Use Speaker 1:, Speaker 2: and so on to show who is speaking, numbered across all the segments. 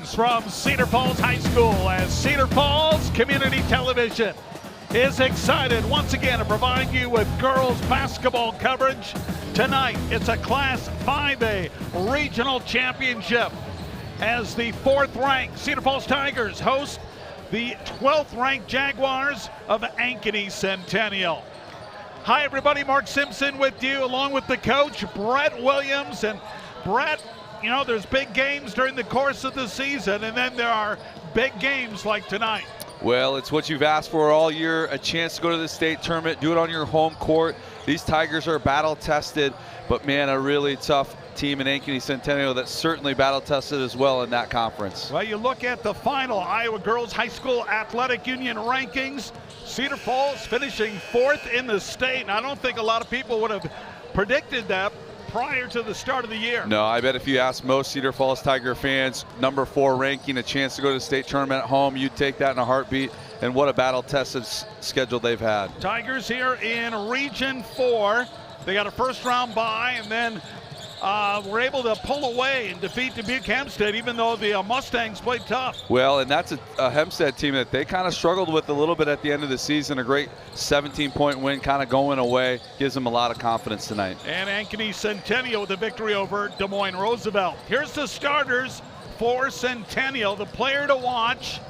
Speaker 1: Greetings from Cedar Falls High School as Cedar Falls Community Television is excited once again to provide you with girls basketball coverage. Tonight, it's a Class 5A regional championship as the 4th-ranked Cedar Falls Tigers host the 12th-ranked Jaguars of Ankeny Centennial. Hi, everybody. Mark Simpson with you, along with the coach, Brett Williams. And Brett, you know, there's big games during the course of the season, and then there are big games like tonight.
Speaker 2: Well, it's what you've asked for all year, a chance to go to the state tournament, do it on your home court. These Tigers are battle-tested, but, man, a really tough team in Ankeny Centennial that's certainly battle-tested as well in that conference.
Speaker 1: Well, you look at the final Iowa Girls High School Athletic Union rankings, Cedar Falls finishing 4th in the state, and I don't think a lot of people would have predicted that prior to the start of the year.
Speaker 2: No, I bet if you ask most Cedar Falls Tiger fans, number 4 ranking, a chance to go to the state tournament at home, you'd take that in a heartbeat. And what a battle-tested schedule they've had.
Speaker 1: Tigers here in Region 4. They got a first-round bye, and then were able to pull away and defeat Dubuque Hempstead, even though the Mustangs played tough.
Speaker 2: Well, and that's a Hempstead team that they kind of struggled with a little bit at the end of the season. A great 17-point win kind of going away. Gives them a lot of confidence tonight.
Speaker 1: And Ankeny Centennial with a victory over Des Moines Roosevelt. Here's the starters for Centennial. The player to watch,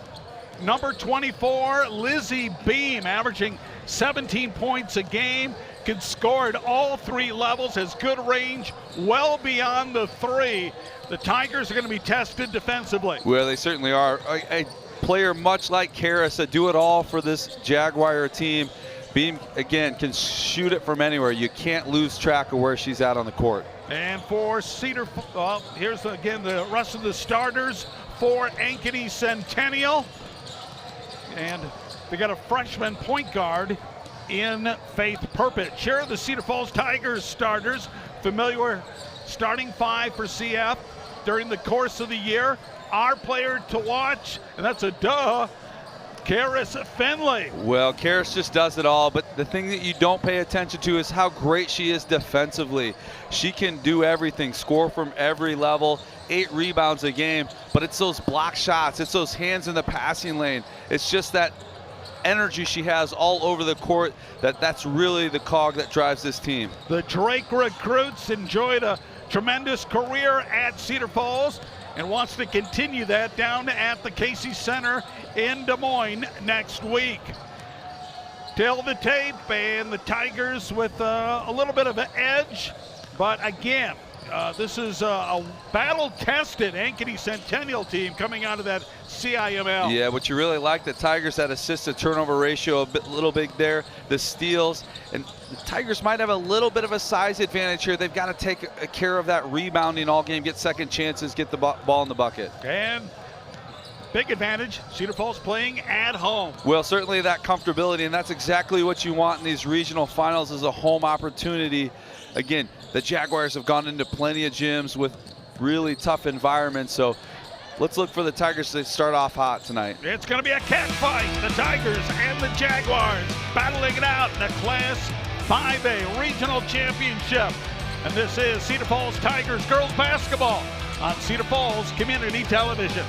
Speaker 1: number 24, Lizzie Beam, averaging 17 points a game. Can score at all 3 levels, has good range, well beyond the 3. The Tigers are going to be tested defensively.
Speaker 2: Well, they certainly are. A player much like Karras, a do-it-all for this Jaguar team. Beam, again, can shoot it from anywhere. You can't lose track of where she's at on the court.
Speaker 1: And for Cedar, here's again the rest of the starters for Ankeny Centennial. And they got a freshman point guard in Faith Perpich. Here are the Cedar Falls Tigers starters, familiar starting 5 for CF during the course of the year. Our player to watch, and that's a Karras Finley.
Speaker 2: Well, Karras just does it all, but the thing that you don't pay attention to is how great she is defensively. She can do everything, score from every level, 8 rebounds a game, but it's those block shots, it's those hands in the passing lane. It's just that energy she has all over the court, that's really the cog that drives this team.
Speaker 1: The Drake recruits enjoyed a tremendous career at Cedar Falls and wants to continue that down at the Casey Center in Des Moines next week. Till the tape, and the Tigers with a little bit of an edge, but again, this is a battle-tested Ankeny Centennial team coming out of that CIML.
Speaker 2: Yeah, what you really like, the Tigers, that assist-to-turnover ratio a little big there, the steals, and the Tigers might have a little bit of a size advantage here. They've got to take care of that rebounding all game, get second chances, get the ball in the bucket.
Speaker 1: And big advantage, Cedar Falls playing at home.
Speaker 2: Well, certainly that comfortability, and that's exactly what you want in these regional finals, is a home opportunity. Again, the Jaguars have gone into plenty of gyms with really tough environments, so let's look for the Tigers to start off hot tonight.
Speaker 1: It's going to be a catfight. The Tigers and the Jaguars battling it out in the Class 5A Regional Championship. And this is Cedar Falls Tigers girls basketball on Cedar Falls Community Television.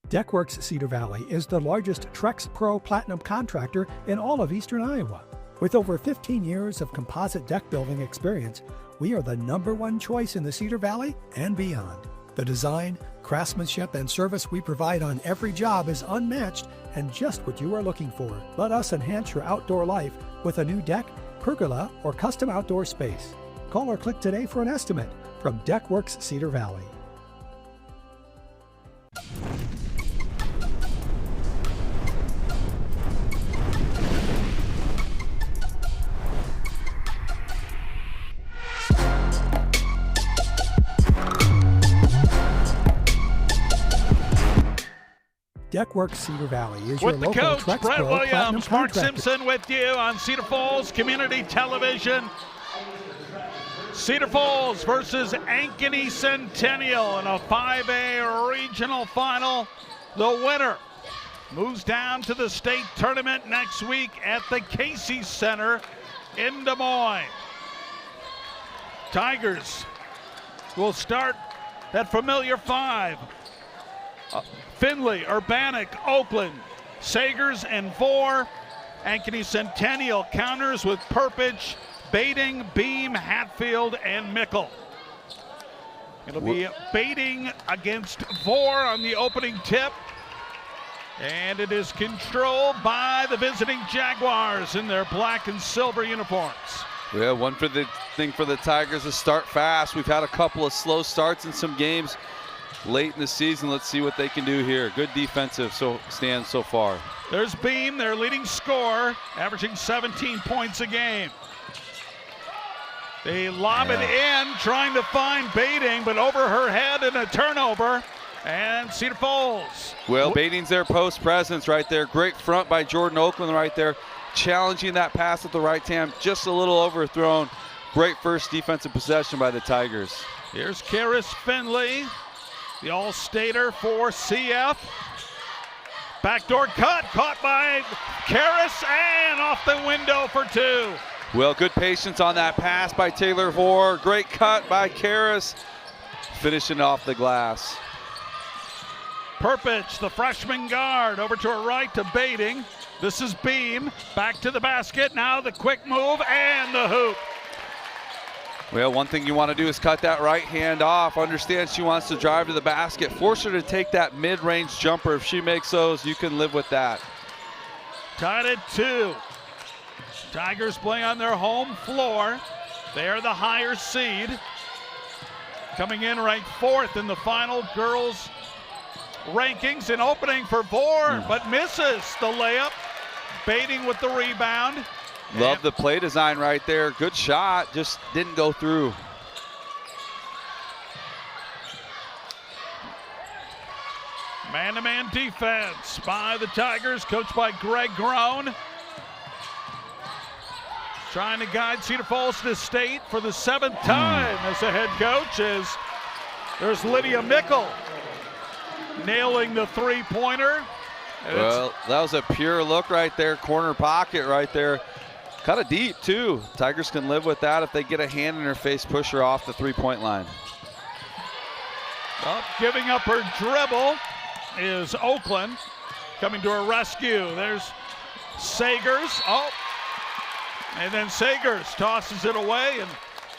Speaker 3: Deckworks Cedar Valley is the largest Trex Pro Platinum contractor in all of eastern Iowa. With over 15 years of composite deck building experience, we are the #1 choice in the Cedar Valley and beyond. The design, craftsmanship, and service we provide on every job is unmatched and just what you are looking for. Let us enhance your outdoor life with a new deck, pergola, or custom outdoor space. Call or click today for an estimate from Deckworks Cedar Valley. Deckworks Cedar Valley is your
Speaker 1: with the
Speaker 3: local
Speaker 1: coach,
Speaker 3: Trex
Speaker 1: Brett
Speaker 3: Pro Platinum
Speaker 1: Williams, Mark
Speaker 3: contractor.
Speaker 1: Simpson with you on Cedar Falls Community Television. Cedar Falls versus Ankeny Centennial in a 5A regional final. The winner moves down to the state tournament next week at the Casey Center in Des Moines. Tigers will start that familiar five. Finley, Urbanic, Oakland, Sagers, and Vore. Ankeny Centennial counters with Perpich, Baiting, Beam, Hatfield, and Mickle. It'll be Baiting against Vore on the opening tip. And it is controlled by the visiting Jaguars in their black and silver uniforms.
Speaker 2: Yeah, one thing for the Tigers is start fast. We've had a couple of slow starts in some games late in the season. Let's see what they can do here. Good defensive stand so far.
Speaker 1: There's Beam, their leading scorer, averaging 17 points a game. They lob it in, trying to find Baiting, but over her head and a turnover. And Cedar Falls.
Speaker 2: Well, Baiting's their post presence right there. Great front by Jordan Oakland right there. Challenging that pass at the right time. Just a little overthrown. Great first defensive possession by the Tigers.
Speaker 1: Here's Karis Finley, the All-Stater for CF. Backdoor cut, caught by Karis, and off the window for two.
Speaker 2: Well, good patience on that pass by Taylor Vore. Great cut by Karis. Finishing off the glass.
Speaker 1: Perpich, the freshman guard, over to her right to Baiting. This is Beam, back to the basket. Now the quick move and the hoop.
Speaker 2: Well, one thing you want to do is cut that right hand off. Understand she wants to drive to the basket. Force her to take that mid-range jumper. If she makes those, you can live with that.
Speaker 1: Tied at 2. Tigers play on their home floor. They are the higher seed. Coming in ranked 4th in the final girls rankings, and opening for Vore, but misses the layup. Baiting with the rebound.
Speaker 2: Love the play design right there. Good shot, just didn't go through.
Speaker 1: Man-to-man defense by the Tigers, coached by Greg Groen. Trying to guide Cedar Falls to state for the 7th time as a head coach. As there's Lydia Mickle nailing the three-pointer.
Speaker 2: Well, that was a pure look right there, corner pocket right there. Kind of deep too. Tigers can live with that if they get a hand in her face, push her off the three-point line.
Speaker 1: Giving up her dribble is Oakland. Coming to her rescue. There's Sagers. And then Sagers tosses it away, and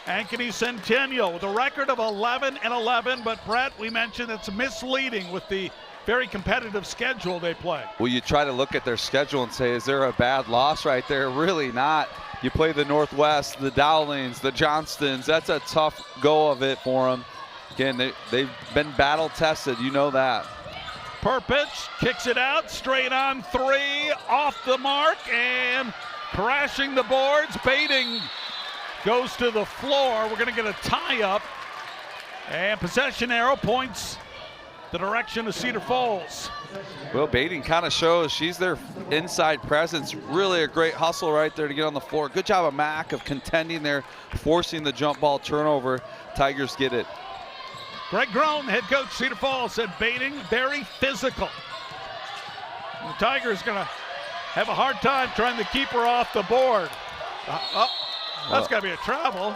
Speaker 1: Ankeny Centennial with a record of 11-11, but Brett, we mentioned it's misleading with the very competitive schedule they play.
Speaker 2: Well, you try to look at their schedule and say, is there a bad loss right there? Really not. You play the Northwest, the Dowlings, the Johnstons. That's a tough go of it for them. Again, they've been battle tested, you know that.
Speaker 1: Perpich kicks it out, straight on three, off the mark, and crashing the boards. Baiting goes to the floor. We're going to get a tie-up, and possession arrow points the direction of Cedar Falls.
Speaker 2: Well, Baiting kind of shows she's their inside presence. Really a great hustle right there to get on the floor. Good job of Mack of contending there, forcing the jump ball turnover. Tigers get it.
Speaker 1: Greg Groen, head coach Cedar Falls, said Baiting very physical. And the Tigers going to have a hard time trying to keep her off the board. That's got to be a travel.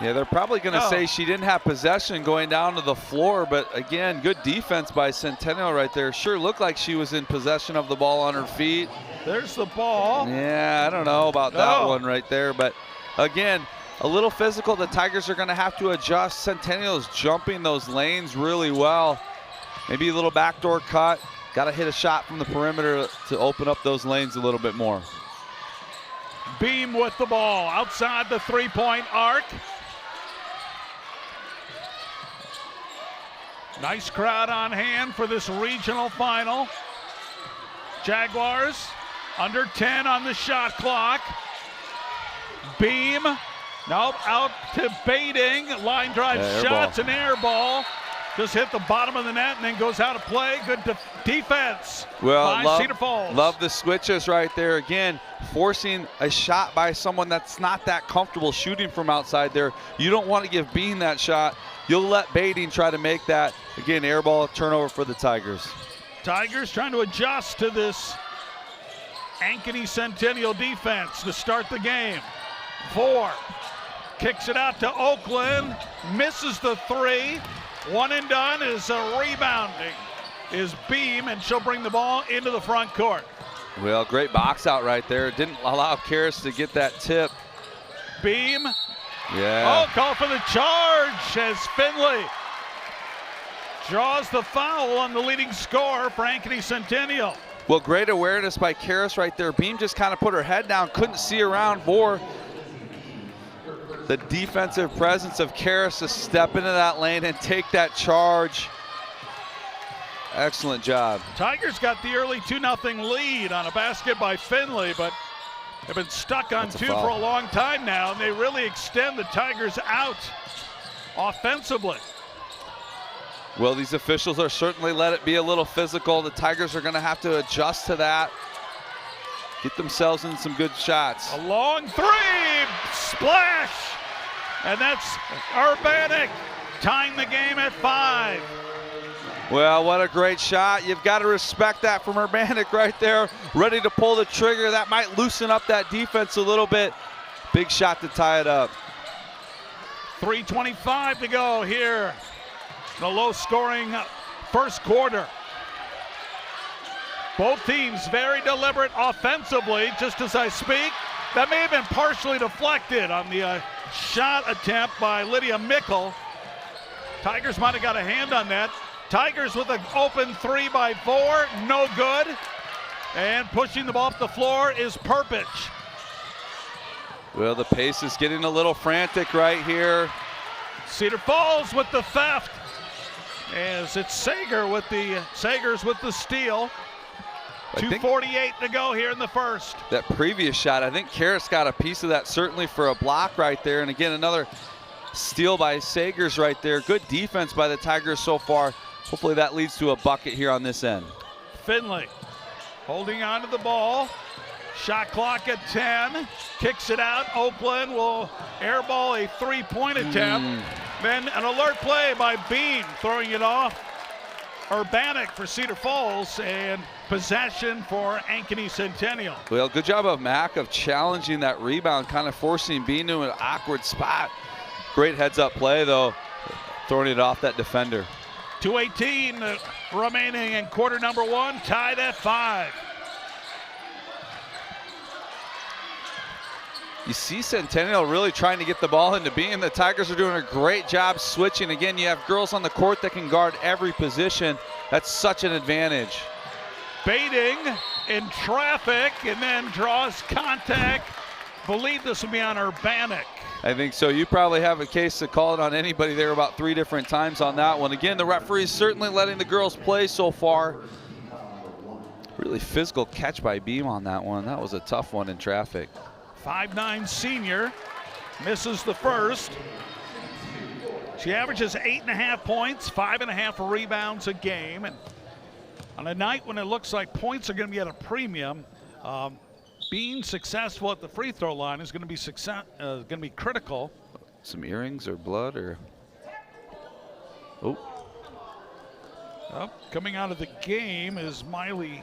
Speaker 2: Yeah, they're probably going to say she didn't have possession going down to the floor, but again, good defense by Centennial right there. Sure looked like she was in possession of the ball on her feet.
Speaker 1: There's the ball.
Speaker 2: Yeah, I don't know about that one right there, but again, a little physical. The Tigers are going to have to adjust. Centennial's jumping those lanes really well. Maybe a little backdoor cut. Got to hit a shot from the perimeter to open up those lanes a little bit more.
Speaker 1: Beam with the ball outside the three-point arc. Nice crowd on hand for this regional final. Jaguars under 10 on the shot clock. Beam, out to Baiting. Line drive shots, an air ball. Just hit the bottom of the net and then goes out of play. Good defense by Cedar Falls.
Speaker 2: Love the switches right there. Again, forcing a shot by someone that's not that comfortable shooting from outside there. You don't want to give Beam that shot. You'll let Baiting try to make that. Again, air ball turnover for the Tigers.
Speaker 1: Tigers trying to adjust to this Ankeny Centennial defense to start the game. 4 kicks it out to Oakland, misses the 3. One and done is rebounding is Beam, and she'll bring the ball into the front court.
Speaker 2: Well, great box out right there. Didn't allow Karis to get that tip.
Speaker 1: Beam.
Speaker 2: Yeah.
Speaker 1: Oh, call for the charge as Finley draws the foul on the leading scorer for Ankeny Centennial.
Speaker 2: Well, great awareness by Karis right there. Beam just kind of put her head down, couldn't see around for the defensive presence of Karis to step into that lane and take that charge. Excellent job.
Speaker 1: Tigers got the early 2-0 lead on a basket by Finley, but they've been stuck on 2 for a long time now, and they really extend the Tigers out offensively.
Speaker 2: Well, these officials are certainly let it be a little physical. The Tigers are going to have to adjust to that, get themselves in some good shots.
Speaker 1: A long 3, splash, and that's Urbanic tying the game at 5.
Speaker 2: Well, what a great shot. You've got to respect that from Urbanic right there, ready to pull the trigger. That might loosen up that defense a little bit. Big shot to tie it up.
Speaker 1: 3:25 to go here. The low-scoring first quarter. Both teams very deliberate offensively, just as I speak. That may have been partially deflected on the shot attempt by Lydia Mickle. Tigers might have got a hand on that. Tigers with an open 3 by 4, no good. And pushing the ball up the floor is Perpich.
Speaker 2: Well, the pace is getting a little frantic right here.
Speaker 1: Cedar Falls with the theft, as it's Sagers with the steal. 2:48 to go here in the first.
Speaker 2: That previous shot, I think Karis got a piece of that certainly for a block right there. And again, another steal by Sagers right there. Good defense by the Tigers so far. Hopefully that leads to a bucket here on this end. Finley
Speaker 1: holding on to the ball. Shot clock at 10. Kicks it out. Oakland will airball a 3-point attempt. Then an alert play by Beam, throwing it off. Urbanic for Cedar Falls, and possession for Ankeny Centennial.
Speaker 2: Well, good job of Mack of challenging that rebound, kind of forcing Beam to an awkward spot. Great heads-up play, though, throwing it off that defender.
Speaker 1: 2:18 remaining in quarter number 1, tied at 5.
Speaker 2: You see Centennial really trying to get the ball into Beam. The Tigers are doing a great job switching. Again, you have girls on the court that can guard every position. That's such an advantage.
Speaker 1: Baiting in traffic and then draws contact. Believe this will be on Urbanic.
Speaker 2: I think so. You probably have a case to call it on anybody there about 3 different times on that one. Again, the referee's certainly letting the girls play so far. Really physical catch by Beam on that one. That was a tough one in traffic.
Speaker 1: 5'9" senior misses the first. She averages 8.5 points, 5.5 rebounds a game. And on a night when it looks like points are going to be at a premium, being successful at the free throw line is going to be critical.
Speaker 2: Some earrings or blood or? Oh.
Speaker 1: Coming out of the game is Miley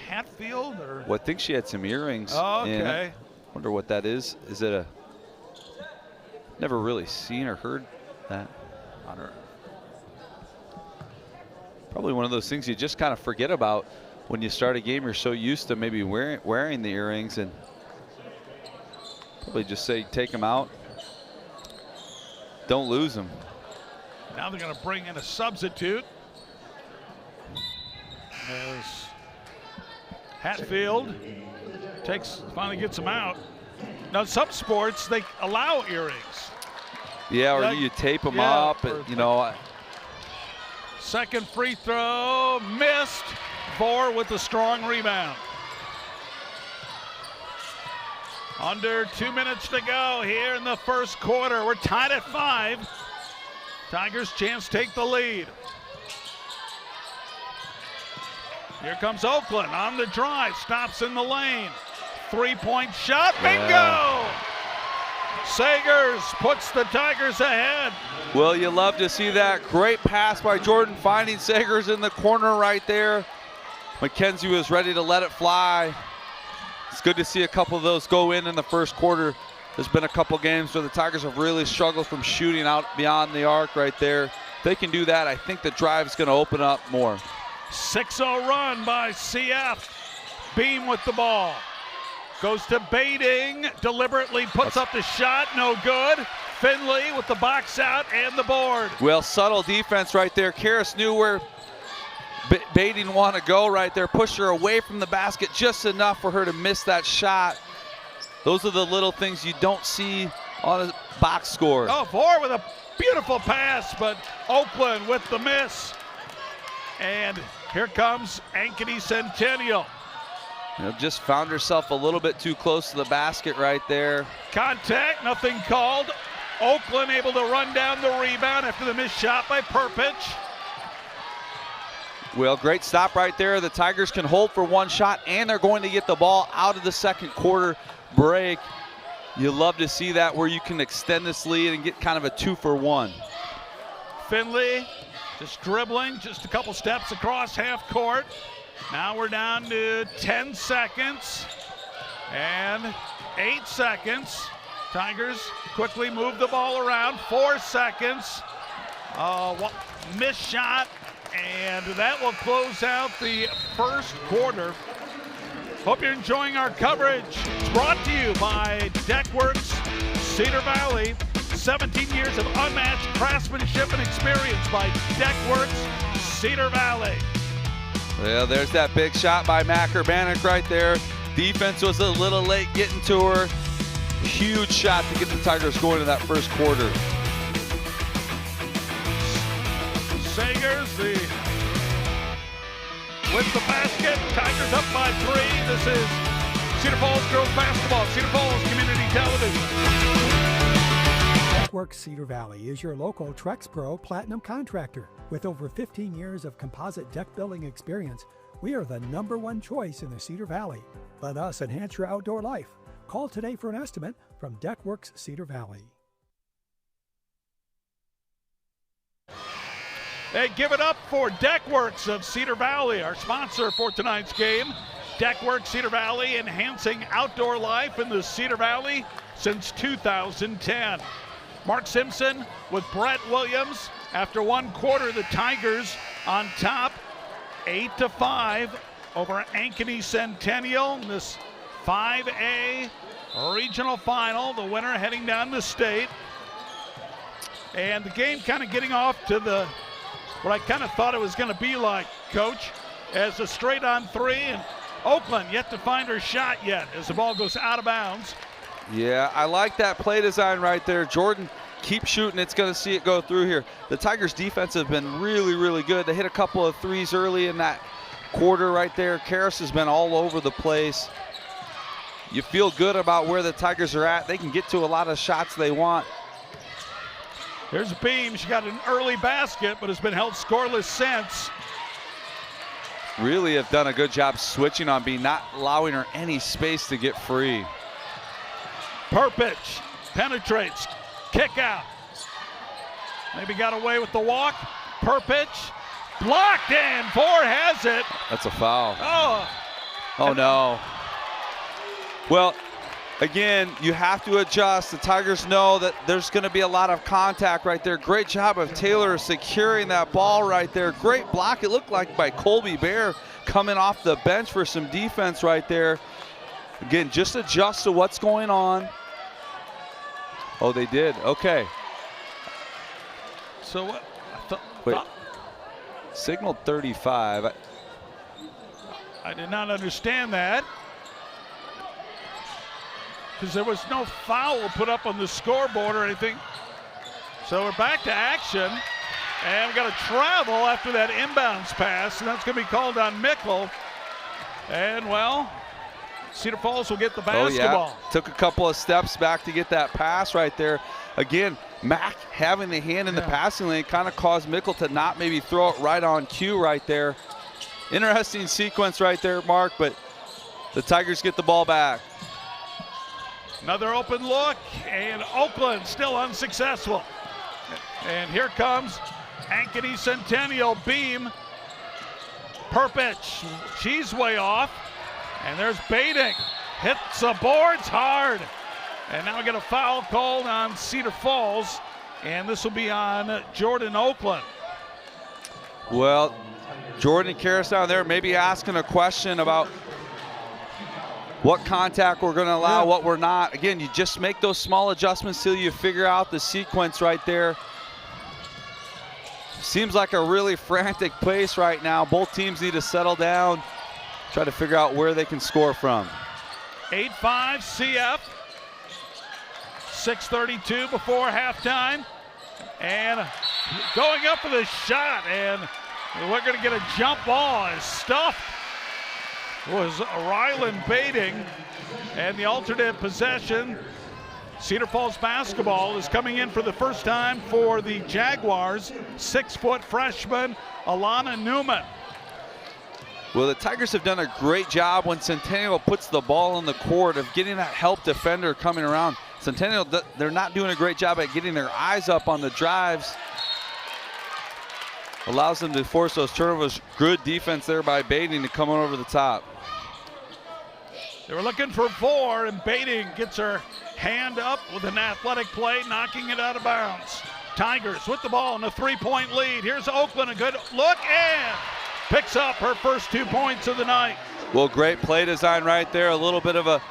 Speaker 1: Hatfield, or?
Speaker 2: Well, I think she had some earrings.
Speaker 1: Oh, okay.
Speaker 2: Wonder what that is. Is it a? Never really seen or heard that on her. Probably one of those things you just kind of forget about when you start a game. You're so used to maybe wearing the earrings, and probably just say take them out. Don't lose them.
Speaker 1: Now they're going to bring in a substitute. As Hatfield finally gets them out. Now, some sports, they allow earrings.
Speaker 2: Yeah, or you tape them up, and, you know.
Speaker 1: Second free throw, missed. Vore with a strong rebound. Under 2 minutes to go here in the first quarter. We're tied at 5. Tigers chance to take the lead. Here comes Oakland on the drive, stops in the lane. 3-point shot, bingo! Sagers puts the Tigers ahead.
Speaker 2: Well, you love to see that. Great pass by Jordan, finding Sagers in the corner right there. Mackenzie was ready to let it fly. It's good to see a couple of those go in the first quarter. There's been a couple games where the Tigers have really struggled from shooting out beyond the arc right there. If they can do that, I think the drive is going to open up more.
Speaker 1: 6-0 run by CF. Beam with the ball. Goes to Bading, deliberately puts up the shot, no good. Finley with the box out and the board.
Speaker 2: Well, subtle defense right there. Karras knew where Bading wanted to go right there. Pushed her away from the basket just enough for her to miss that shot. Those are the little things you don't see on a box score.
Speaker 1: Oh, Vore with a beautiful pass, but Oakland with the miss. And here comes Ankeny Centennial.
Speaker 2: Just found herself a little bit too close to the basket right there.
Speaker 1: Contact, nothing called. Oakland able to run down the rebound after the missed shot by Perpich.
Speaker 2: Well, great stop right there. The Tigers can hold for one shot, and they're going to get the ball out of the second quarter break. You love to see that, where you can extend this lead and get kind of a 2-for-1.
Speaker 1: Finley just dribbling, just a couple steps across half court. Now we're down to 10 seconds and 8 seconds. Tigers quickly move the ball around. 4 seconds. Missed shot, and that will close out the first quarter. Hope you're enjoying our coverage. It's brought to you by Deckworks Cedar Valley. 17 years of unmatched craftsmanship and experience by Deckworks Cedar Valley.
Speaker 2: Well, there's that big shot by Mac Urbanek right there. Defense was a little late getting to her. Huge shot to get the Tigers going to that first quarter.
Speaker 1: Sagers with the basket. Tigers up by 3. This is Cedar Falls girls basketball. Cedar Falls Community Television.
Speaker 3: Deckworks Cedar Valley is your local Trex Pro Platinum contractor. With over 15 years of composite deck building experience, we are the #1 choice in the Cedar Valley. Let us enhance your outdoor life. Call today for an estimate from Deckworks Cedar Valley.
Speaker 1: Hey, give it up for Deckworks of Cedar Valley, our sponsor for tonight's game. Deckworks Cedar Valley, enhancing outdoor life in the Cedar Valley since 2010. Mark Simpson with Brett Williams. After one quarter, the Tigers on top, 8-5 over Ankeny Centennial in this 5A regional final. The winner heading down the state. And the game kind of getting off to what I kind of thought it was going to be like, Coach, as a straight on 3, and Oakland yet to find her shot yet as the ball goes out of bounds.
Speaker 2: Yeah, I like that play design right there. Jordan, keep shooting. It's going to see it go through here. The Tigers' defense have been really, really good. They hit a couple of threes early in that quarter right there. Karras has been all over the place. You feel good about where the Tigers are at. They can get to a lot of shots they want.
Speaker 1: Here's Beam. She got an early basket, but has been held scoreless since.
Speaker 2: Really have done a good job switching on Beam, not allowing her any space to get free.
Speaker 1: Perpich penetrates, kick out. Maybe got away with the walk. Perpich blocked, and Vore has it.
Speaker 2: That's a foul.
Speaker 1: Oh
Speaker 2: no. Well, again, you have to adjust. The Tigers know that there's going to be a lot of contact right there. Great job of Taylor securing that ball right there. Great block, it looked like, by Colby Bear coming off the bench for some defense right there. Again, just adjust to what's going on. Oh, they did. Okay.
Speaker 1: So what?
Speaker 2: Wait. Signaled 35.
Speaker 1: I did not understand that, because there was no foul put up on the scoreboard or anything. So we're back to action, and we got to travel after that inbounds pass, and that's going to be called on Mickle. And, well, Cedar Falls will get the basketball.
Speaker 2: Oh, yeah. Took a couple of steps back to get that pass right there. Again, Mac having the hand in the passing lane kind of caused Mickle to not maybe throw it right on cue right there. Interesting sequence right there, Mark, but the Tigers get the ball back.
Speaker 1: Another open look, and Oakland still unsuccessful. And here comes Ankeny Centennial. Beam Perpich, she's way off. And there's Baiting. Hits the boards hard. And now we get a foul called on Cedar Falls. And this will be on Jordan Oakland.
Speaker 2: Well, Jordan Karras down there maybe asking a question about what contact we're going to allow, what we're not. Again, you just make those small adjustments till you figure out the sequence right there. Seems like a really frantic pace right now. Both teams need to settle down, try to figure out where they can score from.
Speaker 1: 8-5 CF. 6:32 before halftime. And going up for the shot, and we're going to get a jump ball. His stuff was Rylan Baiting, and the alternate possession. Cedar Falls basketball is coming in for the first time for the Jaguars. 6-foot freshman Alana Newman.
Speaker 2: Well, the Tigers have done a great job when Centennial puts the ball on the court of getting that help defender coming around. Centennial, they're not doing a great job at getting their eyes up on the drives. Allows them to force those turnovers. Good defense there by Baiting to come on over the top.
Speaker 1: They were looking for 4, and Baiting gets her hand up with an athletic play, knocking it out of bounds. Tigers with the ball in a 3-point lead. Here's Oakland, a good look, and picks up her first 2 points of the night.
Speaker 2: Well, great play design right there. A little bit of a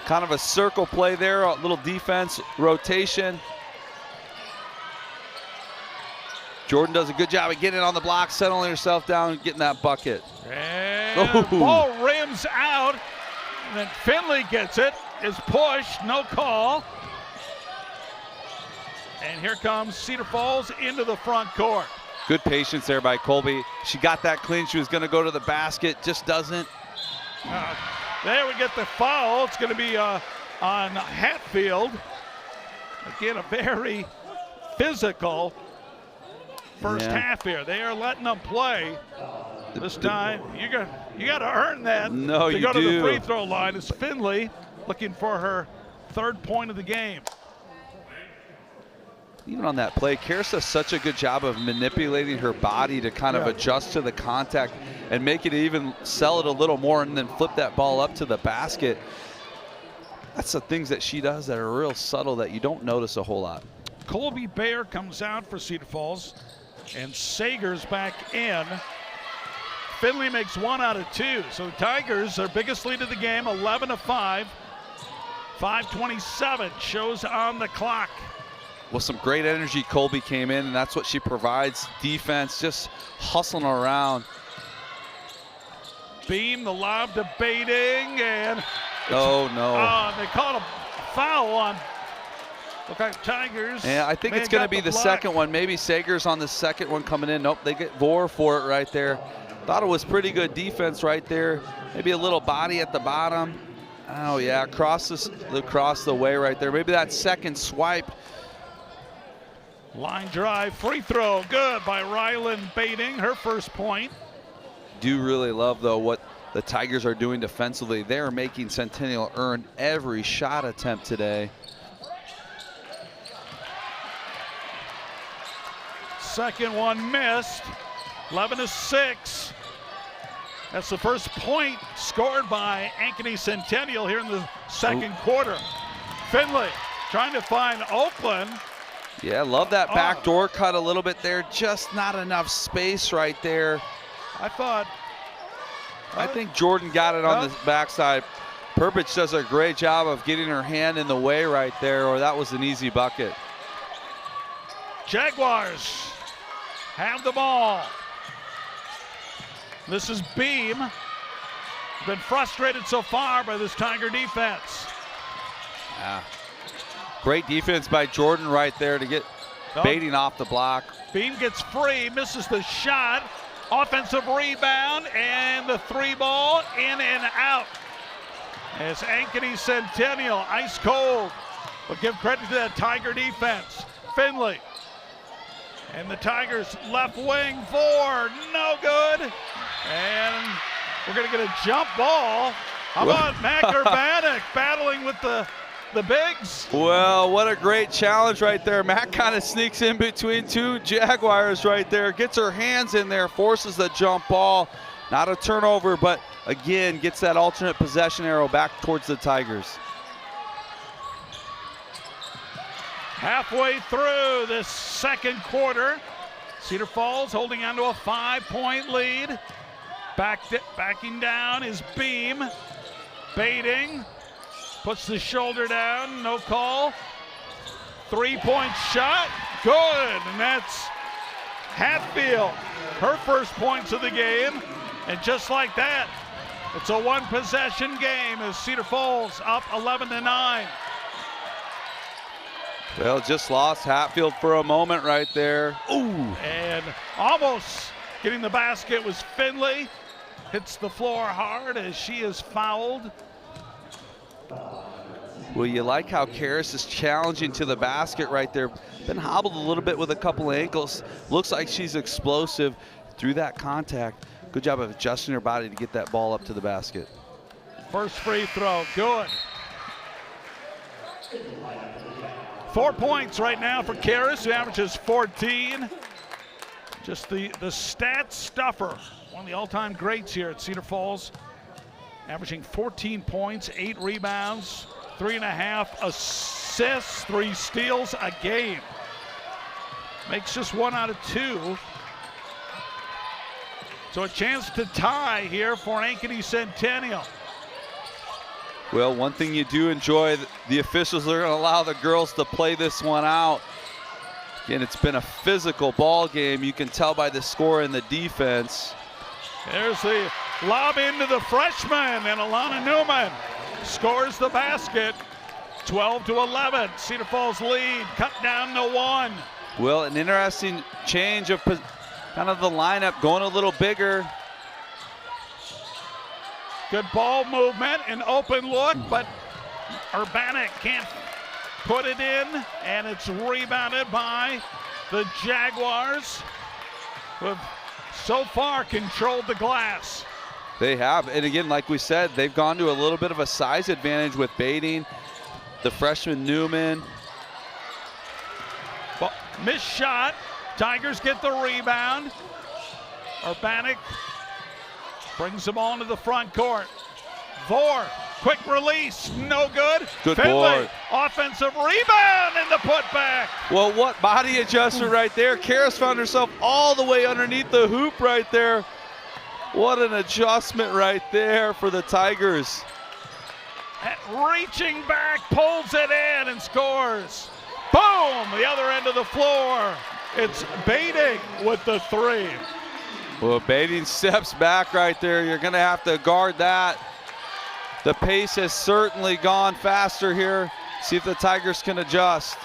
Speaker 2: kind of a circle play there, a little defense rotation. Jordan does a good job of getting on the block, settling herself down, and getting that bucket.
Speaker 1: And ball rims out. And then Finley gets it. Is pushed, no call. And here comes Cedar Falls into the front court.
Speaker 2: Good patience there by Colby. She got that clean. She was going to go to the basket, just doesn't.
Speaker 1: There we get the foul. It's going to be on Hatfield. Again, a very physical first half here. They are letting them play. This time, you got to earn that to go to the free throw line. It's Finley looking for her 3rd point of the game.
Speaker 2: Even on that play, Karras does such a good job of manipulating her body to kind of adjust to the contact and make it even sell it a little more and then flip that ball up to the basket. That's the things that she does that are real subtle that you don't notice a whole lot.
Speaker 1: Colby Bayer comes out for Cedar Falls, and Sager's back in. Finley makes 1 out of 2. So the Tigers, their biggest lead of the game, 11-5. 5:27 shows on the clock.
Speaker 2: Well, some great energy. Colby came in, and that's what she provides. Defense, just hustling around.
Speaker 1: Beam, the lob to Baiting, and
Speaker 2: oh no!
Speaker 1: They called a foul on. Look like Tigers.
Speaker 2: Yeah, I think it's going to be the second one. Maybe Sager's on the second one coming in. Nope, they get Vore for it right there. Thought it was pretty good defense right there. Maybe a little body at the bottom. Oh yeah, across the way right there. Maybe that second swipe.
Speaker 1: Line drive, free throw, good by Rylan Baiting, her first point.
Speaker 2: Do really love though what the Tigers are doing defensively. They're making Centennial earn every shot attempt today.
Speaker 1: Second one missed. 11-6. That's the first point scored by Ankeny Centennial here in the second quarter. Finley trying to find Oakland.
Speaker 2: Yeah, love that backdoor cut a little bit there. Just not enough space right there. I think Jordan got it on the backside. Perpich does a great job of getting her hand in the way right there, or that was an easy bucket.
Speaker 1: Jaguars have the ball. This is Beam. Been frustrated so far by this Tiger defense.
Speaker 2: Yeah. Great defense by Jordan right there to get Baiting off the block.
Speaker 1: Beam gets free, misses the shot. Offensive rebound, and the 3-ball in and out. As Ankeny Centennial, ice cold. But give credit to that Tiger defense. Finley. And the Tigers left wing 4, no good. And we're gonna get a jump ball. How about Mac Urbanic battling with the the bigs.
Speaker 2: Well, what a great challenge right there. Matt kind of sneaks in between two Jaguars right there, gets her hands in there, forces the jump ball. Not a turnover, but again, gets that alternate possession arrow back towards the Tigers.
Speaker 1: Halfway through this second quarter, Cedar Falls holding on to a 5-point lead. Backing down is Beam. Baiting. Puts the shoulder down, no call. 3-point shot, good, and that's Hatfield. Her first points of the game, and just like that, it's a one-possession game as Cedar Falls up 11-9.
Speaker 2: Well, just lost Hatfield for a moment right there. Ooh.
Speaker 1: And almost getting the basket was Finley. Hits the floor hard as she is fouled.
Speaker 2: Well, you like how Karras is challenging to the basket right there. Been hobbled a little bit with a couple of ankles. Looks like she's explosive through that contact. Good job of adjusting her body to get that ball up to the basket.
Speaker 1: First free throw, good. 4 points right now for Karras, who averages 14. Just the stat stuffer, one of the all-time greats here at Cedar Falls. Averaging 14 points, 8 rebounds, 3.5 assists, 3 steals a game. Makes just 1 out of 2. So a chance to tie here for Ankeny Centennial.
Speaker 2: Well, one thing you do enjoy, the officials are going to allow the girls to play this one out. Again, it's been a physical ball game. You can tell by the score and the defense.
Speaker 1: There's the lob into the freshman, and Alana Newman scores the basket. 12-11, Cedar Falls lead, cut down to 1.
Speaker 2: Well, an interesting change of kind of the lineup, going a little bigger.
Speaker 1: Good ball movement, an open look, but Urbanik can't put it in, and it's rebounded by the Jaguars, who have so far controlled the glass.
Speaker 2: They have, and again, like we said, they've gone to a little bit of a size advantage with Baiting, the freshman Newman.
Speaker 1: Well, missed shot, Tigers get the rebound. Urbanik brings them on to the front court. Vore, quick release, no good.
Speaker 2: Good
Speaker 1: Finley,
Speaker 2: board.
Speaker 1: offensive rebound and the putback.
Speaker 2: Well, what body adjustment right there. Karras found herself all the way underneath the hoop right there. What an adjustment right there for the Tigers.
Speaker 1: And reaching back, pulls it in and scores. Boom, the other end of the floor. It's Baiting with the 3.
Speaker 2: Well, Baiting steps back right there. You're going to have to guard that. The pace has certainly gone faster here. See if the Tigers can adjust.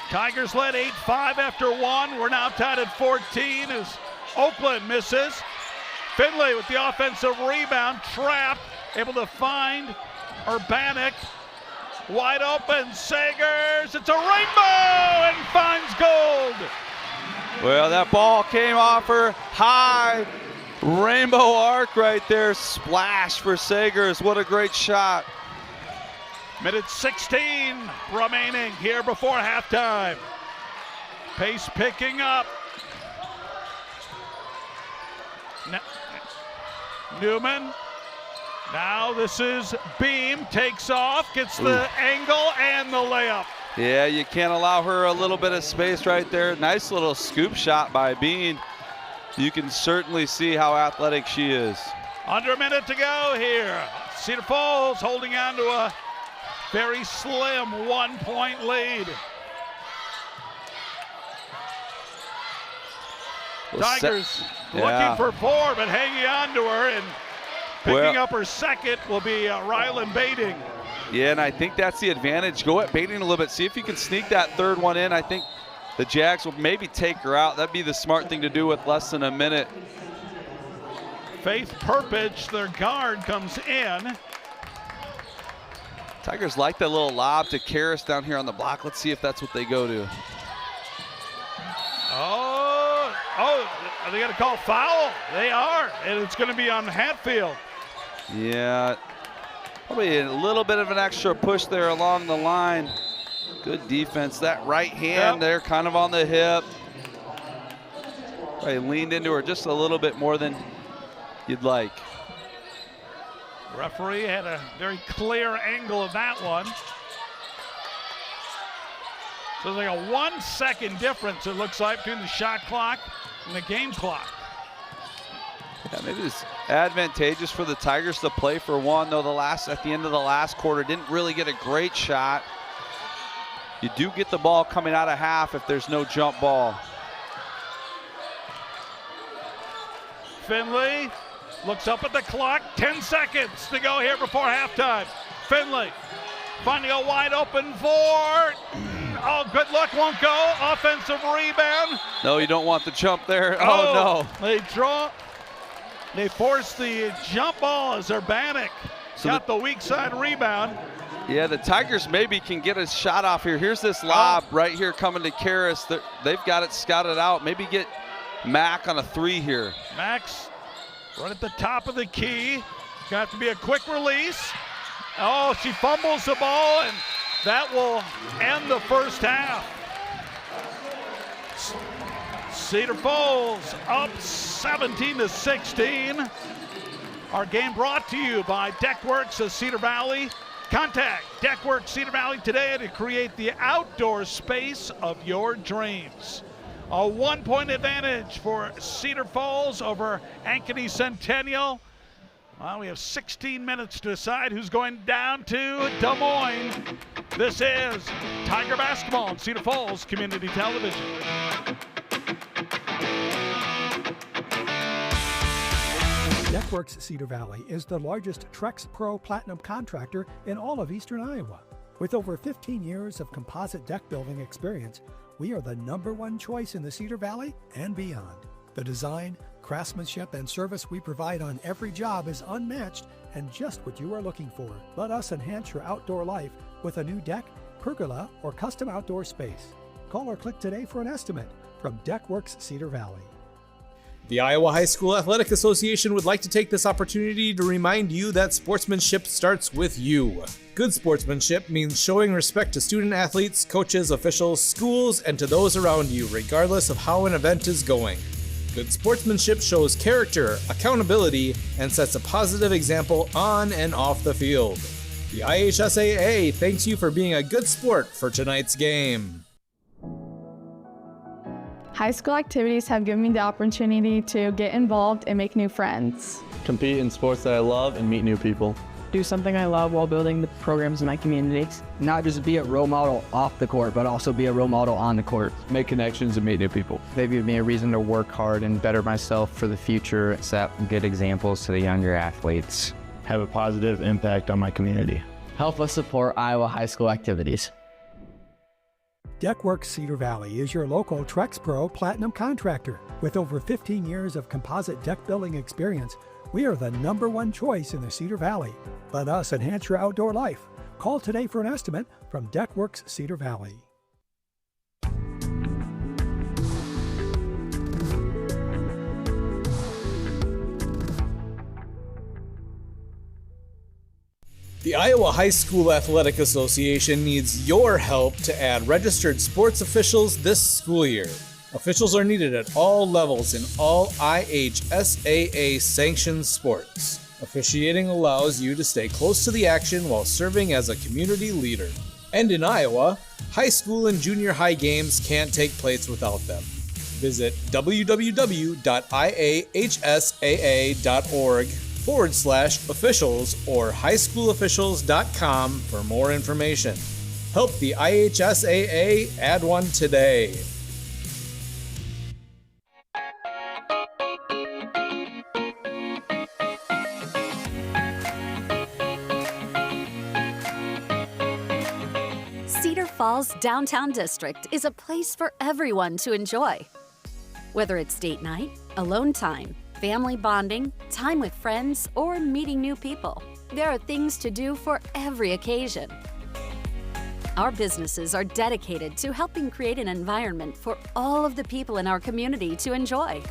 Speaker 1: Tigers led 8-5 after 1. We're now tied at 14 as Oakland misses. Finley with the offensive rebound, trapped, able to find Urbanik. Wide open, Sagers, it's a rainbow and finds gold.
Speaker 2: Well, that ball came off her high. Rainbow arc right there, splash for Sagers. What a great shot.
Speaker 1: Minute 16 remaining here before halftime. Pace picking up. Newman. Now this is Beam, takes off, gets the angle and the layup.
Speaker 2: Yeah, you can't allow her a little bit of space right there. Nice little scoop shot by Bean. You can certainly see how athletic she is.
Speaker 1: Under a minute to go here. Cedar Falls holding on to a very slim 1-point lead. Tigers looking for 4, but hanging on to her, and picking up her second will be Rylan Baiting.
Speaker 2: Yeah, and I think that's the advantage. Go at Baiting a little bit. See if you can sneak that third one in. I think the Jags will maybe take her out. That'd be the smart thing to do with less than a minute.
Speaker 1: Faith Perpich, their guard, comes in.
Speaker 2: Tigers like that little lob to Karras down here on the block. Let's see if that's what they go to.
Speaker 1: Are they going to call foul? They are, and it's going to be on Hatfield.
Speaker 2: Yeah. Probably a little bit of an extra push there along the line. Good defense. That right hand there kind of on the hip. Probably leaned into her just a little bit more than you'd like.
Speaker 1: Referee had a very clear angle of that one. So there's like a 1 second difference, it looks like, between the shot clock and the game clock.
Speaker 2: Yeah, maybe it's advantageous for the Tigers to play for one, though at the end of the last quarter didn't really get a great shot. You do get the ball coming out of half if there's no jump ball.
Speaker 1: Finley looks up at the clock. 10 seconds to go here before halftime. Finley finding a wide open four. Oh, good luck, won't go. Offensive rebound.
Speaker 2: No, you don't want the jump there. Oh no.
Speaker 1: They force the jump ball as Urbanik got the weak side rebound.
Speaker 2: Yeah, the Tigers maybe can get a shot off here. Here's this lob right here coming to Karras. They've got it scouted out. Maybe get Mack on a three here.
Speaker 1: Max right at the top of the key. Got to be a quick release. Oh, she fumbles the ball, and that will end the first half. Cedar Falls up 17-16. Our game brought to you by Deckworks of Cedar Valley. Contact Deckworks Cedar Valley today to create the outdoor space of your dreams. A 1-point advantage for Cedar Falls over Ankeny Centennial. Well, we have 16 minutes to decide who's going down to Des Moines. This is Tiger Basketball on Cedar Falls Community Television.
Speaker 3: Deckworks Cedar Valley is the largest Trex Pro Platinum contractor in all of eastern Iowa. With over 15 years of composite deck building experience, we are the #1 choice in the Cedar Valley and beyond. The design, craftsmanship, and service we provide on every job is unmatched and just what you are looking for. Let us enhance your outdoor life with a new deck, pergola, or custom outdoor space. Call or click today for an estimate from Deckworks Cedar Valley.
Speaker 4: The Iowa High School Athletic Association would like to take this opportunity to remind you that sportsmanship starts with you. Good sportsmanship means showing respect to student athletes, coaches, officials, schools, and to those around you, regardless of how an event is going. Good sportsmanship shows character, accountability, and sets a positive example on and off the field. The IHSAA thanks you for being a good sport for tonight's game.
Speaker 5: High school activities have given me the opportunity to get involved and make new friends.
Speaker 6: Compete in sports that I love and meet new people.
Speaker 7: Do something I love while building the programs in my community.
Speaker 8: Not just be a role model off the court, but also be a role model on the court.
Speaker 6: Make connections and meet new people.
Speaker 7: They've given me a reason to work hard and better myself for the future. Set good examples to the younger athletes.
Speaker 6: Have a positive impact on my community.
Speaker 8: Help us support Iowa high school activities.
Speaker 3: Deckworks Cedar Valley is your local Trex Pro Platinum contractor. With over 15 years of composite deck building experience, we are the #1 choice in the Cedar Valley. Let us enhance your outdoor life. Call today for an estimate from Deckworks Cedar Valley.
Speaker 4: The Iowa High School Athletic Association needs your help to add registered sports officials this school year. Officials are needed at all levels in all IHSAA sanctioned sports. Officiating allows you to stay close to the action while serving as a community leader. And in Iowa, high school and junior high games can't take place without them. Visit www.ihsaa.org/officials or highschoolofficials.com for more information. Help the IHSAA add one today.
Speaker 9: Cedar Falls Downtown District is a place for everyone to enjoy. Whether it's date night, alone time, family bonding, time with friends, or meeting new people, there are things to do for every occasion. Our businesses are dedicated to helping create an environment for all of the people in our community to enjoy.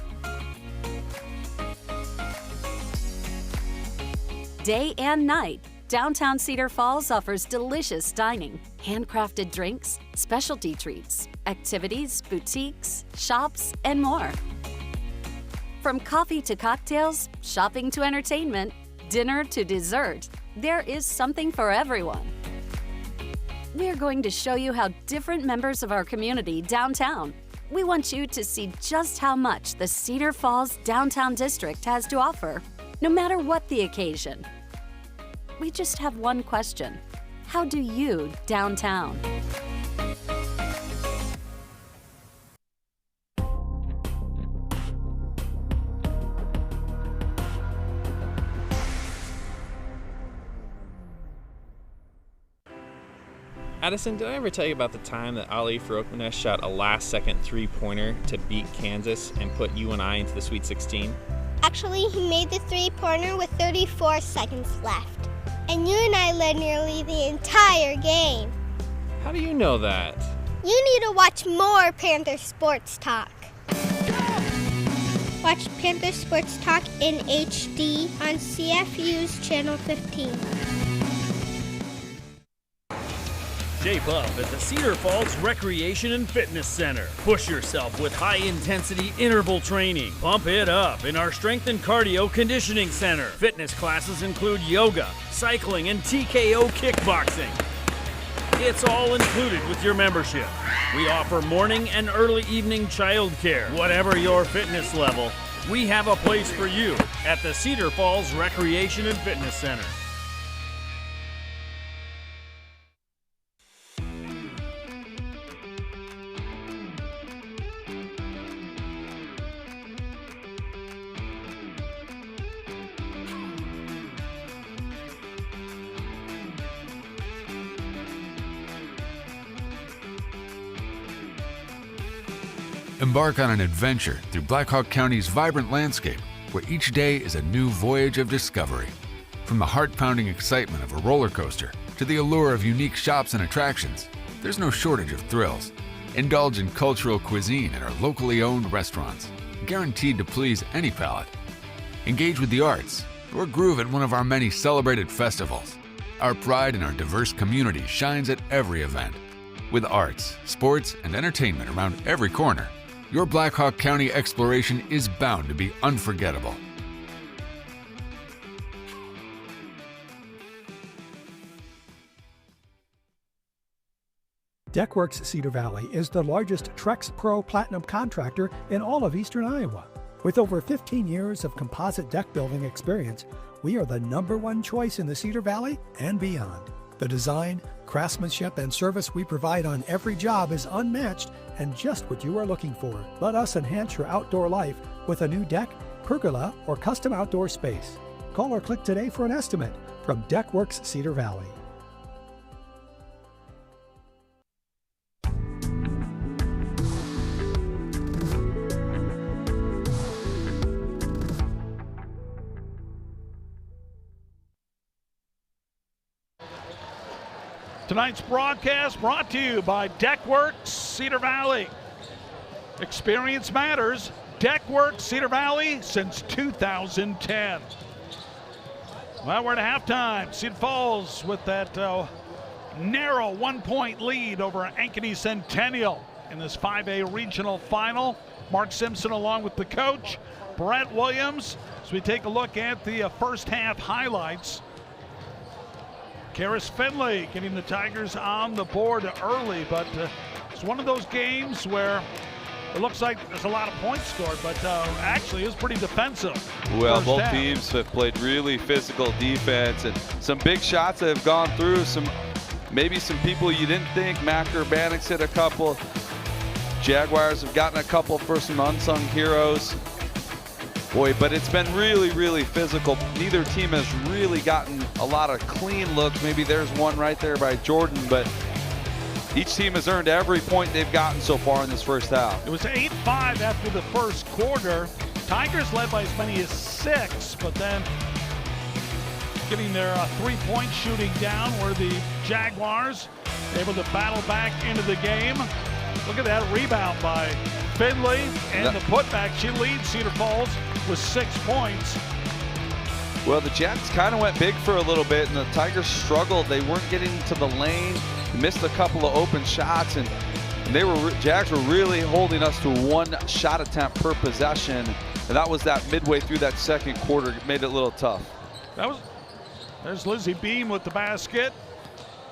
Speaker 9: Day and night, downtown Cedar Falls offers delicious dining, handcrafted drinks, specialty treats, activities, boutiques, shops, and more. From coffee to cocktails, shopping to entertainment, dinner to dessert, there is something for everyone. We're going to show you how different members of our community downtown. We want you to see just how much the Cedar Falls Downtown District has to offer, no matter what the occasion. We just have one question. How do you downtown?
Speaker 10: Addison, did I ever tell you about the time that Ali Farokhmanesh shot a last-second three-pointer to beat Kansas and put you and I into the Sweet 16?
Speaker 11: Actually, he made the three-pointer with 34 seconds left. And you and I led nearly the entire game.
Speaker 10: How do you know that?
Speaker 11: You need to watch more Panther Sports Talk. Watch Panther Sports Talk in HD on CFU's Channel 15.
Speaker 12: Shape up at the Cedar Falls Recreation and Fitness Center. Push yourself with high-intensity interval training. Pump it up in our Strength and Cardio Conditioning Center. Fitness classes include yoga, cycling, and TKO kickboxing. It's all included with your membership. We offer morning and early evening childcare. Whatever your fitness level, we have a place for you at the Cedar Falls Recreation and Fitness Center.
Speaker 13: Embark on an adventure through Black Hawk County's vibrant landscape, where each day is a new voyage of discovery. From the heart-pounding excitement of a roller coaster to the allure of unique shops and attractions, there's no shortage of thrills. Indulge in cultural cuisine at our locally owned restaurants, guaranteed to please any palate. Engage with the arts or groove at one of our many celebrated festivals. Our pride in our diverse community shines at every event. With arts, sports, and entertainment around every corner, your Black Hawk County exploration is bound to be unforgettable.
Speaker 3: Deckworks Cedar Valley is the largest Trex Pro Platinum contractor in all of eastern Iowa. With over 15 years of composite deck building experience, we are the #1 choice in the Cedar Valley and beyond. The design, craftsmanship, and service we provide on every job is unmatched and just what you are looking for. Let us enhance your outdoor life with a new deck, pergola, or custom outdoor space. Call or click today for an estimate from Deckworks Cedar Valley.
Speaker 1: Tonight's broadcast brought to you by Deckworks Cedar Valley. Experience matters. Deckworks Cedar Valley since 2010. Well, we're at halftime. Cedar Falls with that narrow 1-point lead over Ankeny Centennial in this 5A regional final. Mark Simpson along with the coach, Brett Williams. As we take a look at the first half highlights. Karis Finley getting the Tigers on the board early, but it's one of those games where it looks like there's a lot of points scored, but actually it was pretty defensive.
Speaker 2: Well, both teams have played really physical defense and some big shots that have gone through. Maybe some people you didn't think. Mac Urbanix hit a couple. Jaguars have gotten a couple for some unsung heroes. Boy, but it's been really, really physical. Neither team has really gotten a lot of clean looks. Maybe there's one right there by Jordan, but each team has earned every point they've gotten so far in this first half.
Speaker 1: It was 8-5 after the first quarter. Tigers led by as many as 6, but then getting their three-point shooting down were the Jaguars able to battle back into the game. Look at that rebound by Finley and the putback. She leads Cedar Falls with 6 points.
Speaker 2: Well, the Jets kind of went big for a little bit, and the Tigers struggled. They weren't getting to the lane, missed a couple of open shots, and Jags were really holding us to one shot attempt per possession, and that was that midway through that second quarter. It made it a little tough.
Speaker 1: There's Lizzie Beam with the basket.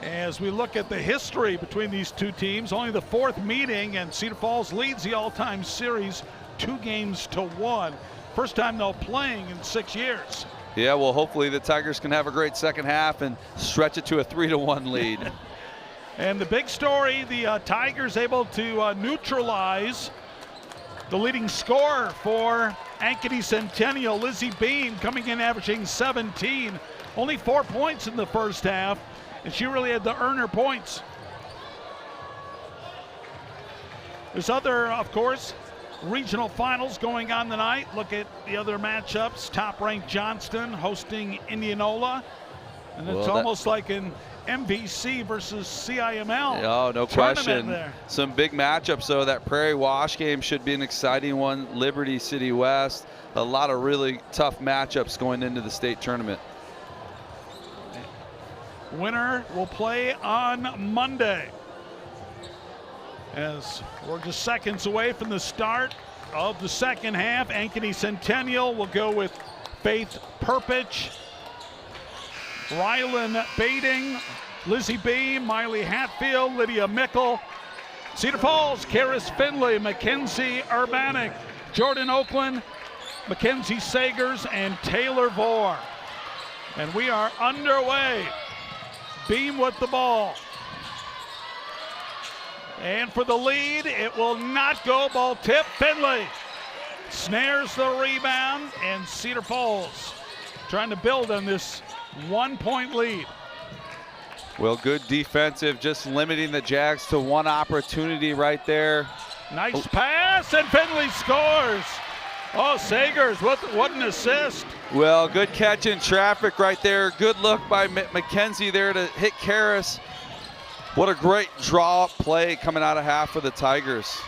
Speaker 1: As we look at the history between these two teams, only the fourth meeting, and Cedar Falls leads the all-time series 2-1. First time they're playing in 6 years.
Speaker 2: Yeah, well, hopefully the Tigers can have a great second half and stretch it to a 3-1 lead.
Speaker 1: And the big story, the Tigers able to neutralize the leading scorer for Ankeny Centennial, Lizzie Beam, coming in averaging 17. Only 4 points in the first half, and she really had to earn her points. There's other, of course, regional finals going on tonight. Look at the other matchups. Top-ranked Johnston hosting Indianola. And it's almost like an MVC versus CIML.
Speaker 2: Oh, no question.
Speaker 1: There.
Speaker 2: Some big matchups, though. That Prairie Wash game should be an exciting one. Liberty City West. A lot of really tough matchups going into the state tournament.
Speaker 1: Winner will play on Monday. As we're just seconds away from the start of the second half, Ankeny Centennial will go with Faith Perpich, Rylan Bading, Lizzie Beam, Miley Hatfield, Lydia Mickle. Cedar Falls, Karis Finley, Mackenzie Urbanic, Jordan Oakland, Mackenzie Sagers, and Taylor Vore. And we are underway. Beam with the ball. And for the lead, it will not go. Ball tip. Finley snares the rebound, and Cedar Falls trying to build on this 1-point lead.
Speaker 2: Well, good defensive, just limiting the Jags to one opportunity right there.
Speaker 1: Nice pass, and Finley scores. Oh, Sagers, what an assist.
Speaker 2: Well, good catch in traffic right there. Good look by Mackenzie there to hit Karis. What a great draw-up play coming out of half for the Tigers.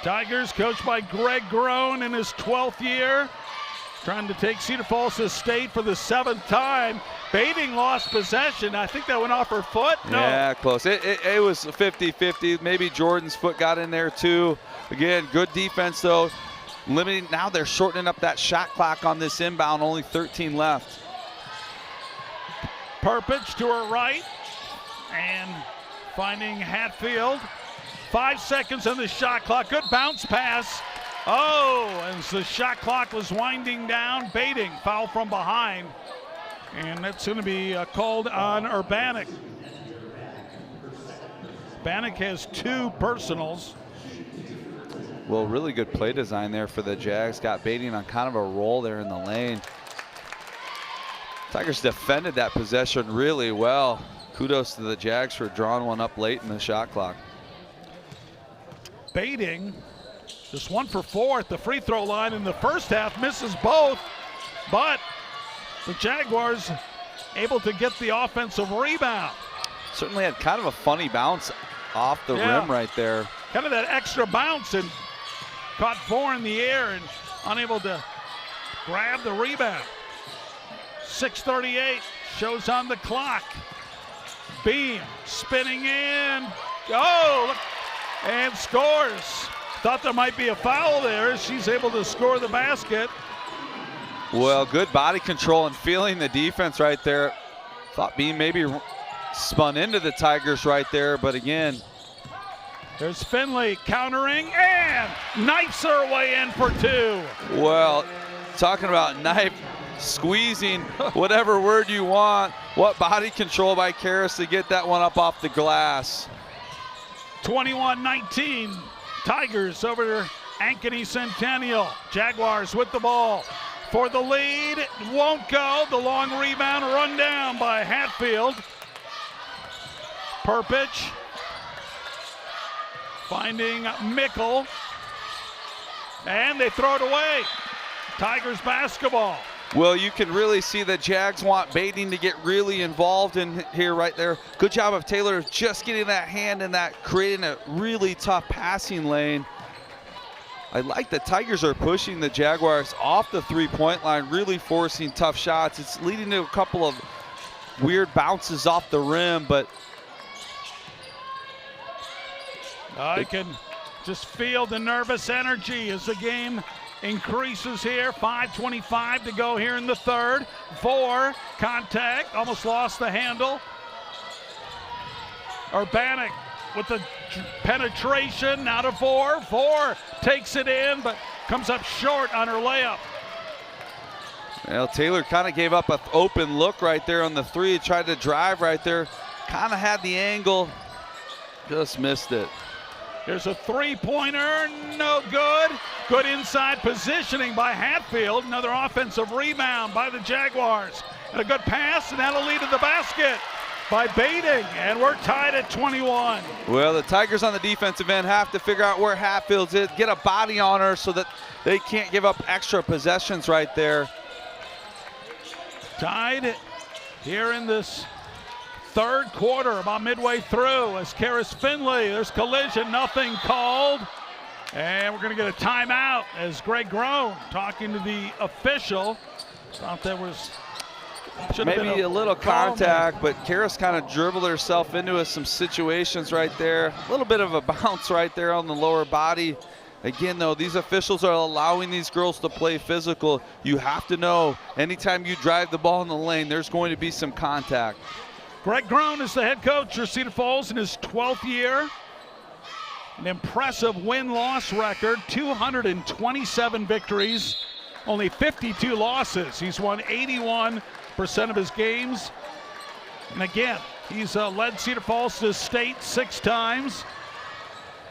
Speaker 1: Tigers coached by Greg Groen in his 12th year, trying to take Cedar Falls to state for the 7th time. Bading lost possession. I think that went off her foot. No.
Speaker 2: Yeah, close. It was 50-50. Maybe Jordan's foot got in there too. Again, good defense though. Limiting, now they're shortening up that shot clock on this inbound, only 13 left.
Speaker 1: Perpich to her right, and finding Hatfield. 5 seconds on the shot clock. Good bounce pass. Oh, as the shot clock was winding down, Bading foul from behind. And that's going to be called on Urbanic. Urbanic has 2 personals.
Speaker 2: Well, really good play design there for the Jags. Got Bading on kind of a roll there in the lane. Tigers defended that possession really well. Kudos to the Jags for drawing one up late in the shot clock.
Speaker 1: Bading just 1 for 4 at the free throw line in the first half, misses both, but the Jaguars able to get the offensive rebound.
Speaker 2: Certainly had kind of a funny bounce off the rim right there.
Speaker 1: Kind of that extra bounce, and caught 4 in the air and unable to grab the rebound. 6:38 shows on the clock. Beam spinning in. Oh, look, and scores. Thought there might be a foul there. She's able to score the basket.
Speaker 2: Well, good body control and feeling the defense right there. Thought Beam maybe spun into the Tigers right there, but again.
Speaker 1: There's Finley countering and knifes her way in for 2.
Speaker 2: Well, talking about knife, squeezing, whatever word you want. What body control by Karis to get that one up off the glass.
Speaker 1: 21-19, Tigers over Ankeny Centennial. Jaguars with the ball for the lead. It won't go. The long rebound run down by Hatfield. Perpich finding Mickle, and they throw it away. Tigers basketball.
Speaker 2: Well, you can really see the Jags want Bading to get really involved in here right there. Good job of Taylor just getting that hand in that, creating a really tough passing lane. I like the Tigers are pushing the Jaguars off the three-point line, really forcing tough shots. It's leading to a couple of weird bounces off the rim, but
Speaker 1: I can just feel the nervous energy as the game increases here. 5:25 to go here in the third. 4, contact, almost lost the handle. Urbanic with the penetration, now to 4. 4 takes it in, but comes up short on her layup.
Speaker 2: Well, Taylor kind of gave up an open look right there on the 3. Tried to drive right there, kind of had the angle, just missed it.
Speaker 1: There's a three-pointer, no good. Good inside positioning by Hatfield. Another offensive rebound by the Jaguars. And a good pass, and that'll lead to the basket by Bating, and we're tied at 21.
Speaker 2: Well, the Tigers on the defensive end have to figure out where Hatfield's is, get a body on her so that they can't give up extra possessions right there.
Speaker 1: Tied here in this third quarter, about midway through, as Karis Finley, there's collision, nothing called. And we're going to get a timeout as Greg Groen talking to the official. Thought there was
Speaker 2: maybe a little contact, but Karis kind of dribbled herself into some situations right there. A little bit of a bounce right there on the lower body. Again, though, these officials are allowing these girls to play physical. You have to know anytime you drive the ball in the lane, there's going to be some contact.
Speaker 1: Greg Groen is the head coach for Cedar Falls in his 12th year. An impressive win-loss record, 227 victories, only 52 losses. He's won 81% of his games. And again, he's led Cedar Falls to state 6 times.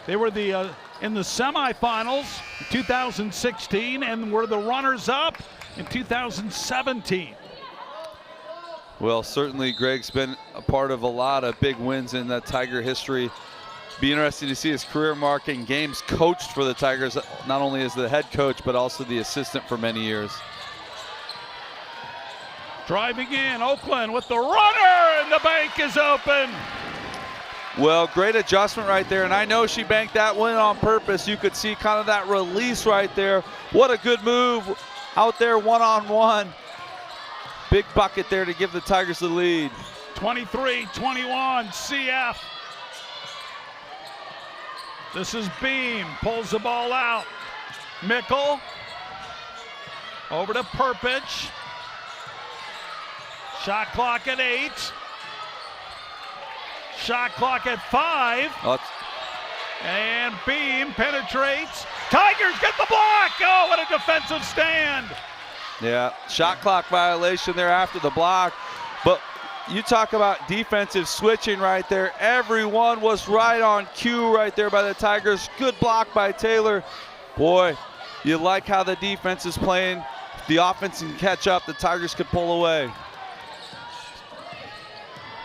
Speaker 1: They were in the semifinals in 2016 and were the runners-up in 2017.
Speaker 2: Well, certainly Greg's been a part of a lot of big wins in that Tiger history. Be interesting to see his career mark in games coached for the Tigers, not only as the head coach, but also the assistant for many years.
Speaker 1: Driving in, Oakland with the runner, and the bank is open.
Speaker 2: Well, great adjustment right there, and I know she banked that one on purpose. You could see kind of that release right there. What a good move out there one-on-one. Big bucket there to give the Tigers the lead.
Speaker 1: 23-21, CF. This is Beam, pulls the ball out. Mickle, over to Perpich. Shot clock at 8. Shot clock at 5. And Beam penetrates. Tigers get the block. Oh, what a defensive stand.
Speaker 2: Yeah, shot clock violation there after the block. But you talk about defensive switching right there. Everyone was right on cue right there by the Tigers. Good block by Taylor. Boy, you like how the defense is playing. If the offense can catch up, the Tigers could pull away.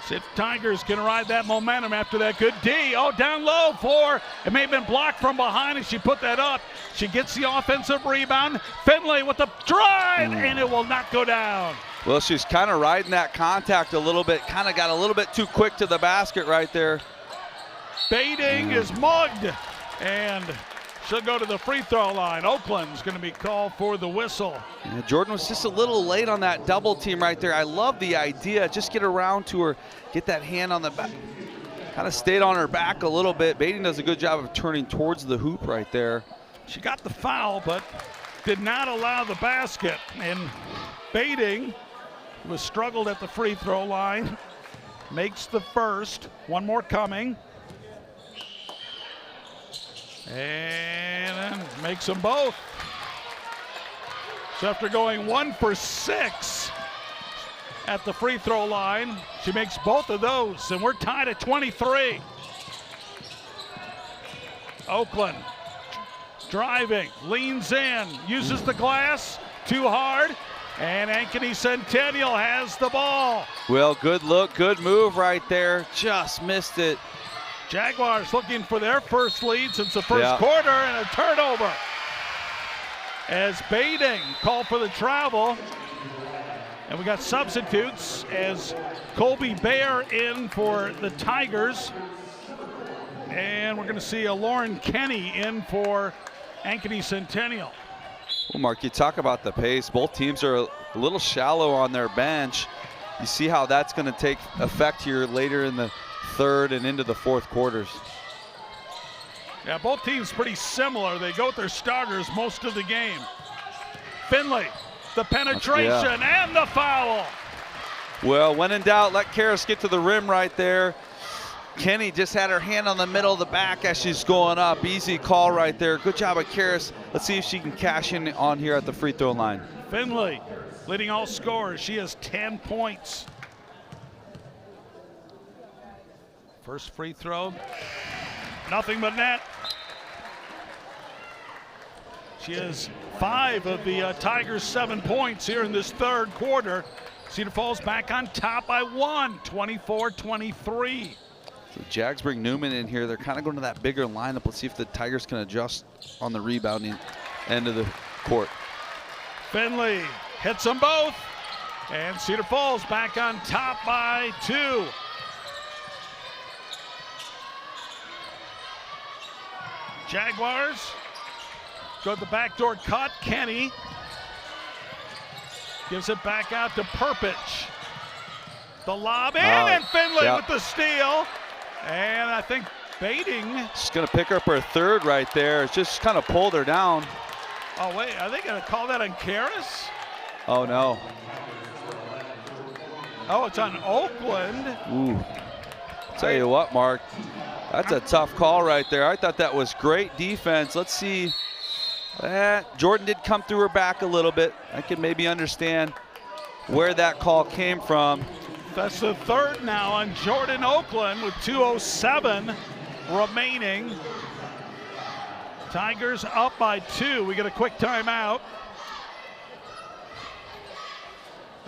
Speaker 1: See if Tigers can ride that momentum after that good D. Oh, down low for, it may have been blocked from behind as she put that up. She gets the offensive rebound. Finley with the drive, and it will not go down.
Speaker 2: Well, she's kind of riding that contact a little bit, kind of got a little bit too quick to the basket right there.
Speaker 1: Bating is mugged, and she'll go to the free throw line. Oakland's going to be called for the whistle.
Speaker 2: Yeah, Jordan was just a little late on that double team right there. I love the idea. Just get around to her, get that hand on the back. Kind of stayed on her back a little bit. Bating does a good job of turning towards the hoop right there.
Speaker 1: She got the foul, but did not allow the basket. And Bating, who has struggled at the free throw line, makes the first. One more coming. And makes them both. So after going 1 for 6 at the free throw line, she makes both of those, and we're tied at 23. Oakland driving, leans in, uses the glass, too hard, and Ankeny Centennial has the ball.
Speaker 2: Well, good look, good move right there. Just missed it.
Speaker 1: Jaguars looking for their first lead since the first quarter, and a turnover. As Bating called for the travel. And we got substitutes as Colby Bayer in for the Tigers. And we're going to see a Lauren Kenny in for Ankeny Centennial.
Speaker 2: Well, Mark, you talk about the pace. Both teams are a little shallow on their bench. You see how that's going to take effect here later in the third and into the fourth quarters.
Speaker 1: Yeah, both teams pretty similar. They go with their starters most of the game. Finley, the penetration and the foul.
Speaker 2: Well, when in doubt, let Karis get to the rim right there. Kenny just had her hand on the middle of the back as she's going up. Easy call right there. Good job of Karis. Let's see if she can cash in on here at the free throw line.
Speaker 1: Finley leading all scorers. She has 10 points. First free throw. Nothing but net. She has 5 of the Tigers' 7 points here in this third quarter. Cedar Falls back on top by 1, 24-23.
Speaker 2: So Jags bring Newman in here. They're kind of going to that bigger lineup. Let's see if the Tigers can adjust on the rebounding end of the court.
Speaker 1: Finley hits them both. And Cedar Falls back on top by 2. Jaguars go to the backdoor cut. Kenny gives it back out to Perpich. The lob in, and Finley with the steal. And I think Baiting.
Speaker 2: She's going to pick up her third right there. It's just kind of pulled her down.
Speaker 1: Oh, wait, are they going to call that on Karis?
Speaker 2: Oh, no.
Speaker 1: Oh, it's on Oakland.
Speaker 2: Ooh. Tell you what, Mark, that's a tough call right there. I thought that was great defense. Let's see. Jordan did come through her back a little bit. I can maybe understand where that call came from.
Speaker 1: That's the third now on Jordan Oakland with 2:07 remaining. Tigers up by 2. We get a quick timeout.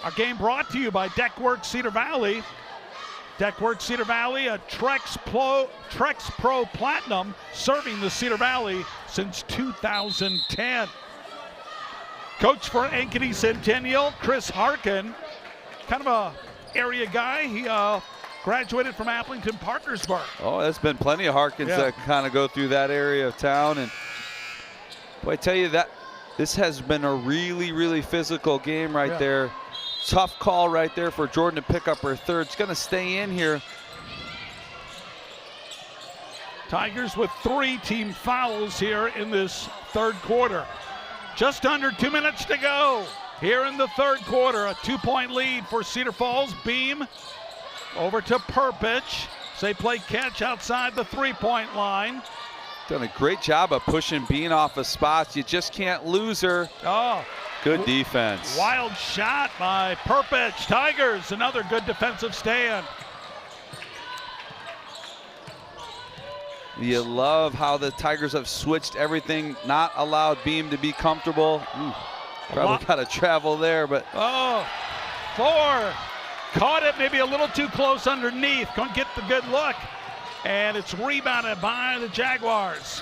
Speaker 1: Our game brought to you by Deckworks Cedar Valley. Deckworks Cedar Valley, a Trex Pro Platinum, serving the Cedar Valley since 2010. Coach for Ankeny Centennial, Chris Harkin, kind of a area guy. He graduated from Appleton Parkersburg.
Speaker 2: Oh, there's been plenty of Harkins that kind of go through that area of town. And boy, I tell you that this has been a really, really physical game right there. Tough call right there for Jordan to pick up her third. It's going to stay in here.
Speaker 1: Tigers with 3 team fouls here in this third quarter. Just under 2 minutes to go here in the third quarter. A 2-point lead for Cedar Falls. Beam over to Perpich. They play catch outside the 3-point line.
Speaker 2: Done a great job of pushing Bean off of spots. You just can't lose her.
Speaker 1: Oh.
Speaker 2: Good defense.
Speaker 1: Wild shot by Perpich. Tigers, another good defensive stand.
Speaker 2: You love how the Tigers have switched everything, not allowed Beam to be comfortable. Probably got to travel there, but.
Speaker 1: Oh, 4. Caught it maybe a little too close underneath. Couldn't get the good look. And it's rebounded by the Jaguars.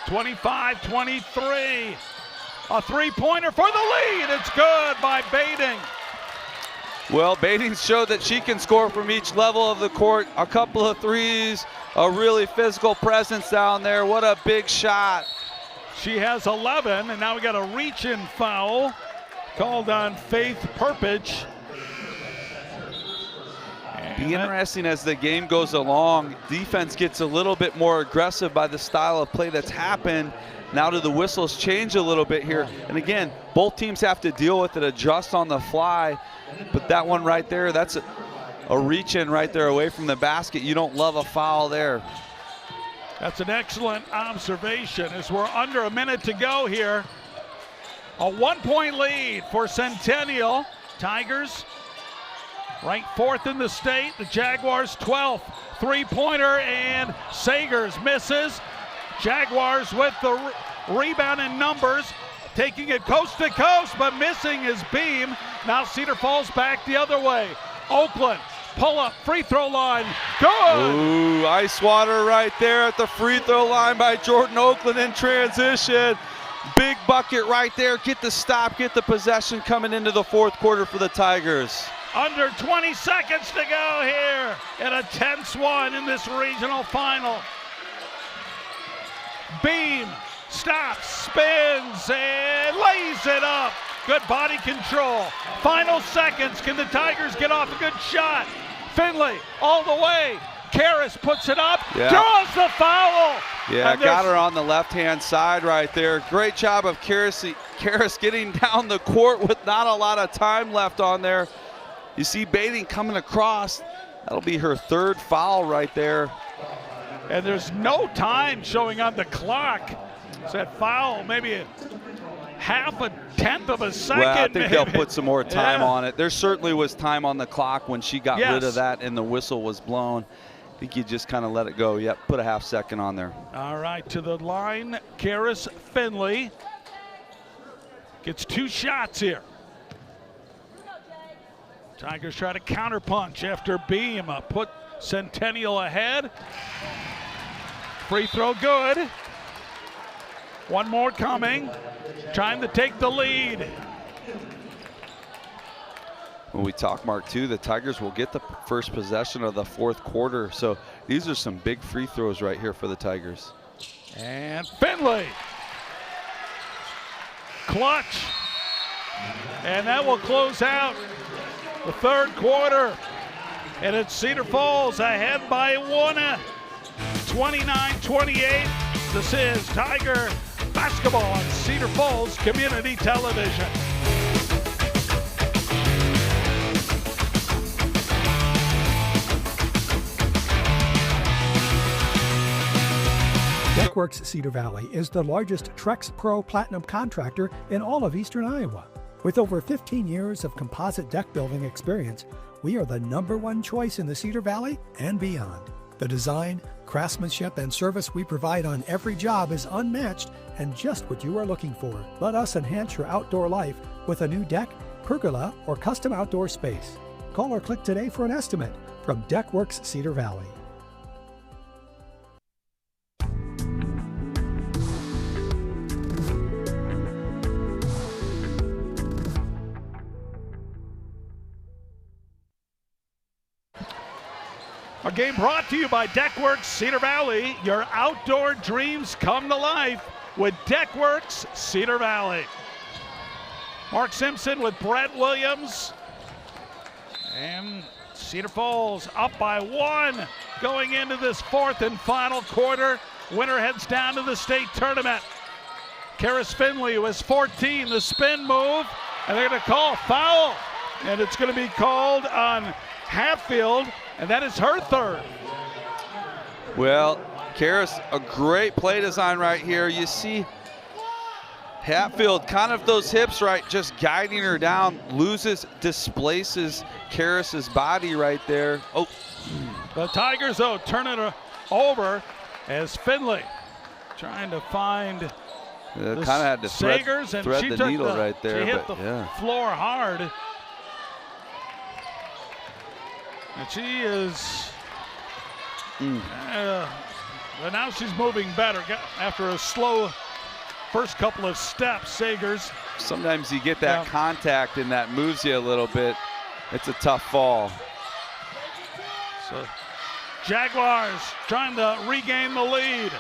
Speaker 1: 25-23. A 3-pointer for the lead. It's good by Baiting.
Speaker 2: Well, Baiting showed that she can score from each level of the court. A couple of threes, a really physical presence down there. What a big shot.
Speaker 1: She has 11, and now we got a reach-in foul called on Faith Perpich.
Speaker 2: Be interesting as the game goes along. Defense gets a little bit more aggressive by the style of play that's happened. Now do the whistles change a little bit here? And again, both teams have to deal with it, adjust on the fly. But that one right there, that's a reach-in right there away from the basket. You don't love a foul there.
Speaker 1: That's an excellent observation as we're under a minute to go here. A 1-point lead for Centennial. Tigers ranked 4th in the state. The Jaguars 12th. 3-pointer and Sagers misses. Jaguars with the rebound in numbers, taking it coast to coast, but missing his Beam. Now Cedar Falls back the other way. Oakland, pull up, free throw line, good!
Speaker 2: Ooh, ice water right there at the free throw line by Jordan Oakland in transition. Big bucket right there, get the stop, get the possession coming into the fourth quarter for the Tigers.
Speaker 1: Under 20 seconds to go here in a tense one in this regional final. Beam stops, spins, and lays it up. Good body control. Final seconds. Can the Tigers get off a good shot? Finley all the way. Karras puts it up, draws the foul.
Speaker 2: Yeah, got her on the left-hand side right there. Great job of Karras getting down the court with not a lot of time left on there. You see Bating coming across. That'll be her third foul right there.
Speaker 1: And there's no time showing on the clock. It's that foul, maybe a half a tenth of a second.
Speaker 2: Well, I think they'll put some more time on it. There certainly was time on the clock when she got rid of that and the whistle was blown. I think you just kind of let it go. Yep, put a half second on there.
Speaker 1: All right, to the line, Karras Finley gets 2 shots here. Tigers try to counterpunch after Beam put Centennial ahead. Free throw good. One more coming, trying to take the lead.
Speaker 2: When we talk, Mark, too, the Tigers will get the first possession of the fourth quarter. So these are some big free throws right here for the Tigers.
Speaker 1: And Finley. Clutch. And that will close out the third quarter. And it's Cedar Falls ahead by 1, 29-28. This is Tiger basketball on Cedar Falls Community Television.
Speaker 3: Deckworks Cedar Valley is the largest Trex Pro Platinum contractor in all of eastern Iowa. With over 15 years of composite deck building experience, we are the #1 choice in the Cedar Valley and beyond. The design, craftsmanship, and service we provide on every job is unmatched and just what you are looking for. Let us enhance your outdoor life with a new deck, pergola, or custom outdoor space. Call or click today for an estimate from Deckworks Cedar Valley.
Speaker 1: Our game brought to you by Deckworks Cedar Valley. Your outdoor dreams come to life with Deckworks Cedar Valley. Mark Simpson with Brett Williams. And Cedar Falls up by 1 going into this fourth and final quarter. Winner heads down to the state tournament. Karras Finley was 14, the spin move, and they're going to call foul. And it's going to be called on Hatfield, and that is her third.
Speaker 2: Well, Karras, a great play design right here. You see Hatfield, kind of those hips right, just guiding her down, displaces Karras's body right there. Oh.
Speaker 1: The Tigers, though, turn it over as Finley trying to find
Speaker 2: kind of had to thread the needle right there.
Speaker 1: She hit the floor hard. And she is, but now she's moving better after a slow first couple of steps, Sagers.
Speaker 2: Sometimes you get that contact and that moves you a little bit. It's a tough fall.
Speaker 1: So Jaguars trying to regain the lead.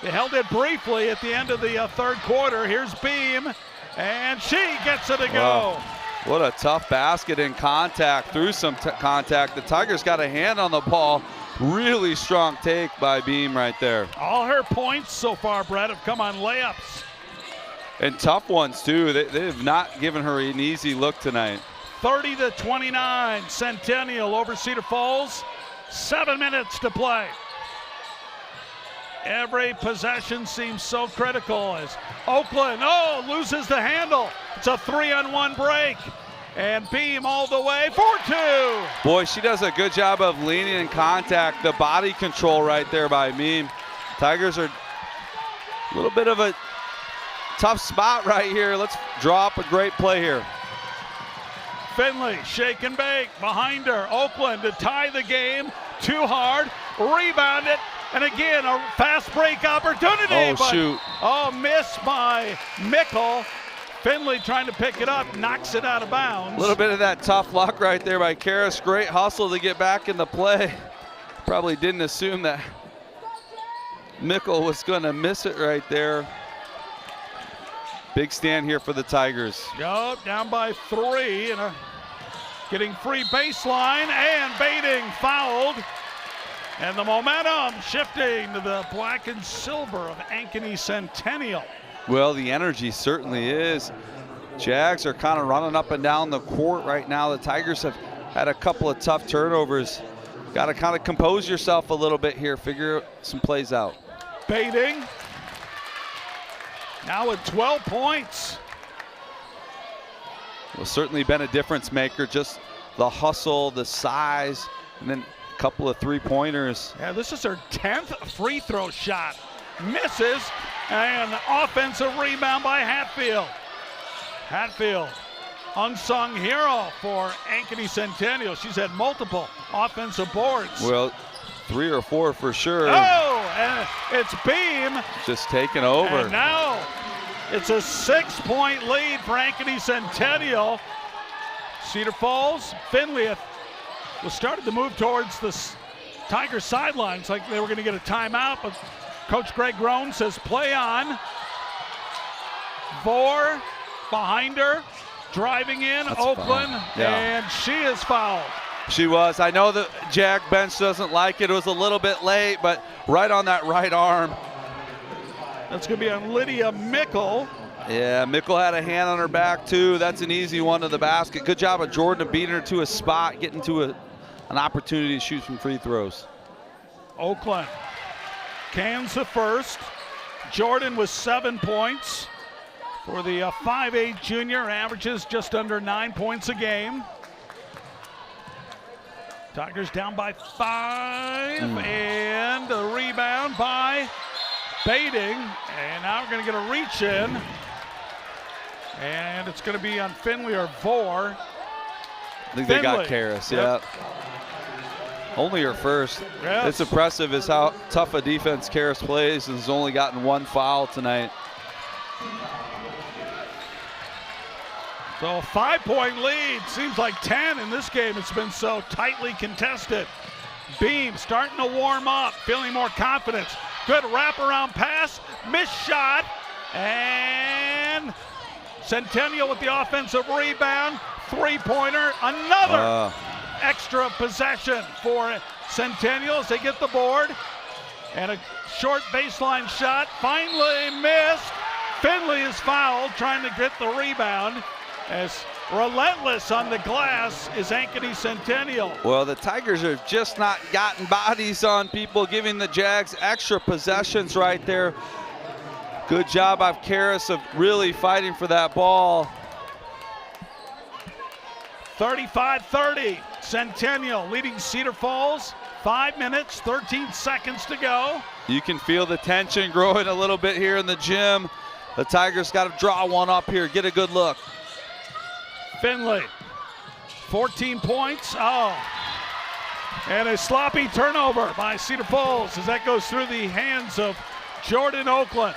Speaker 1: They held it briefly at the end of the third quarter. Here's Beam, and she gets it to go.
Speaker 2: Oh. What a tough basket in contact, through some contact. The Tigers got a hand on the ball. Really strong take by Beam right there.
Speaker 1: All her points so far, Brett, have come on layups.
Speaker 2: And tough ones, too. They have not given her an easy look tonight.
Speaker 1: 30-29, Centennial over Cedar Falls. 7 minutes to play. Every possession seems so critical as Oakland, loses the handle. It's a 3-on-1 break. And Beam all the way for 2.
Speaker 2: Boy, she does a good job of leaning in contact. The body control right there by Beam. Tigers are a little bit of a tough spot right here. Let's draw up a great play here.
Speaker 1: Finley, shake and bake behind her. Oakland to tie the game. Too hard, rebound it. And again, a fast break opportunity.
Speaker 2: Oh, shoot.
Speaker 1: Miss by Mickle. Finley trying to pick it up, knocks it out of bounds.
Speaker 2: A little bit of that tough luck right there by Karras. Great hustle to get back in the play. Probably didn't assume that Mickle was going to miss it right there. Big stand here for the Tigers.
Speaker 1: Go down by 3 and getting free baseline, and Baiting fouled. And the momentum shifting to the black and silver of Ankeny Centennial.
Speaker 2: Well, the energy certainly is. Jags are kind of running up and down the court right now. The Tigers have had a couple of tough turnovers. Got to kind of compose yourself a little bit here, figure some plays out.
Speaker 1: Baiting now with 12 points.
Speaker 2: Well, certainly been a difference maker, just the hustle, the size, and then a couple of three-pointers.
Speaker 1: Yeah, this is her 10th free throw shot. Misses, and offensive rebound by Hatfield. Hatfield, unsung hero for Ankeny Centennial. She's had multiple offensive boards.
Speaker 2: Well, 3 or 4 for sure.
Speaker 1: Oh, and it's Beam.
Speaker 2: Just taking over.
Speaker 1: And now it's a 6-point lead for Ankeny Centennial. Cedar Falls, Finley was started to move towards the Tiger sidelines like they were going to get a timeout, but Coach Greg Groen says play on. Vore behind her, driving in.
Speaker 2: That's
Speaker 1: Oakland,
Speaker 2: yeah.
Speaker 1: and she is fouled.
Speaker 2: She was. I know the Jag bench doesn't like it. It was a little bit late, but right on that right arm.
Speaker 1: That's going to be on Lydia Mickle.
Speaker 2: Yeah, Mickle had a hand on her back too. That's an easy one to the basket. Good job of Jordan of beating her to a spot, getting to an opportunity to shoot some free throws.
Speaker 1: Oakland cans the first. Jordan with 7 points. For the 5'8" junior, averages just under 9 points a game. Tigers down by 5, and a rebound by Baiting. And now we're going to get a reach in. And it's going to be on Finley or Vore.
Speaker 2: I think they got Karras, yeah. Only her first.
Speaker 1: Yes.
Speaker 2: It's impressive is how tough a defense Karras plays and has only gotten 1 foul tonight.
Speaker 1: So a 5-point lead, seems like 10 in this game. It's been so tightly contested. Beam starting to warm up, feeling more confidence. Good wraparound pass, missed shot, and Centennial with the offensive rebound. 3-pointer, another extra possession for Centennial as they get the board. And a short baseline shot, finally missed. Finley is fouled, trying to get the rebound. As relentless on the glass is Ankeny Centennial.
Speaker 2: Well, the Tigers have just not gotten bodies on people, giving the Jags extra possessions right there. Good job by Karras of really fighting for that ball.
Speaker 1: 35-30, Centennial leading Cedar Falls. 5 minutes, 13 seconds to go.
Speaker 2: You can feel the tension growing a little bit here in the gym. The Tigers got to draw one up here, get a good look.
Speaker 1: Finley, 14 points. Oh, and a sloppy turnover by Cedar Falls as that goes through the hands of Jordan Oakland.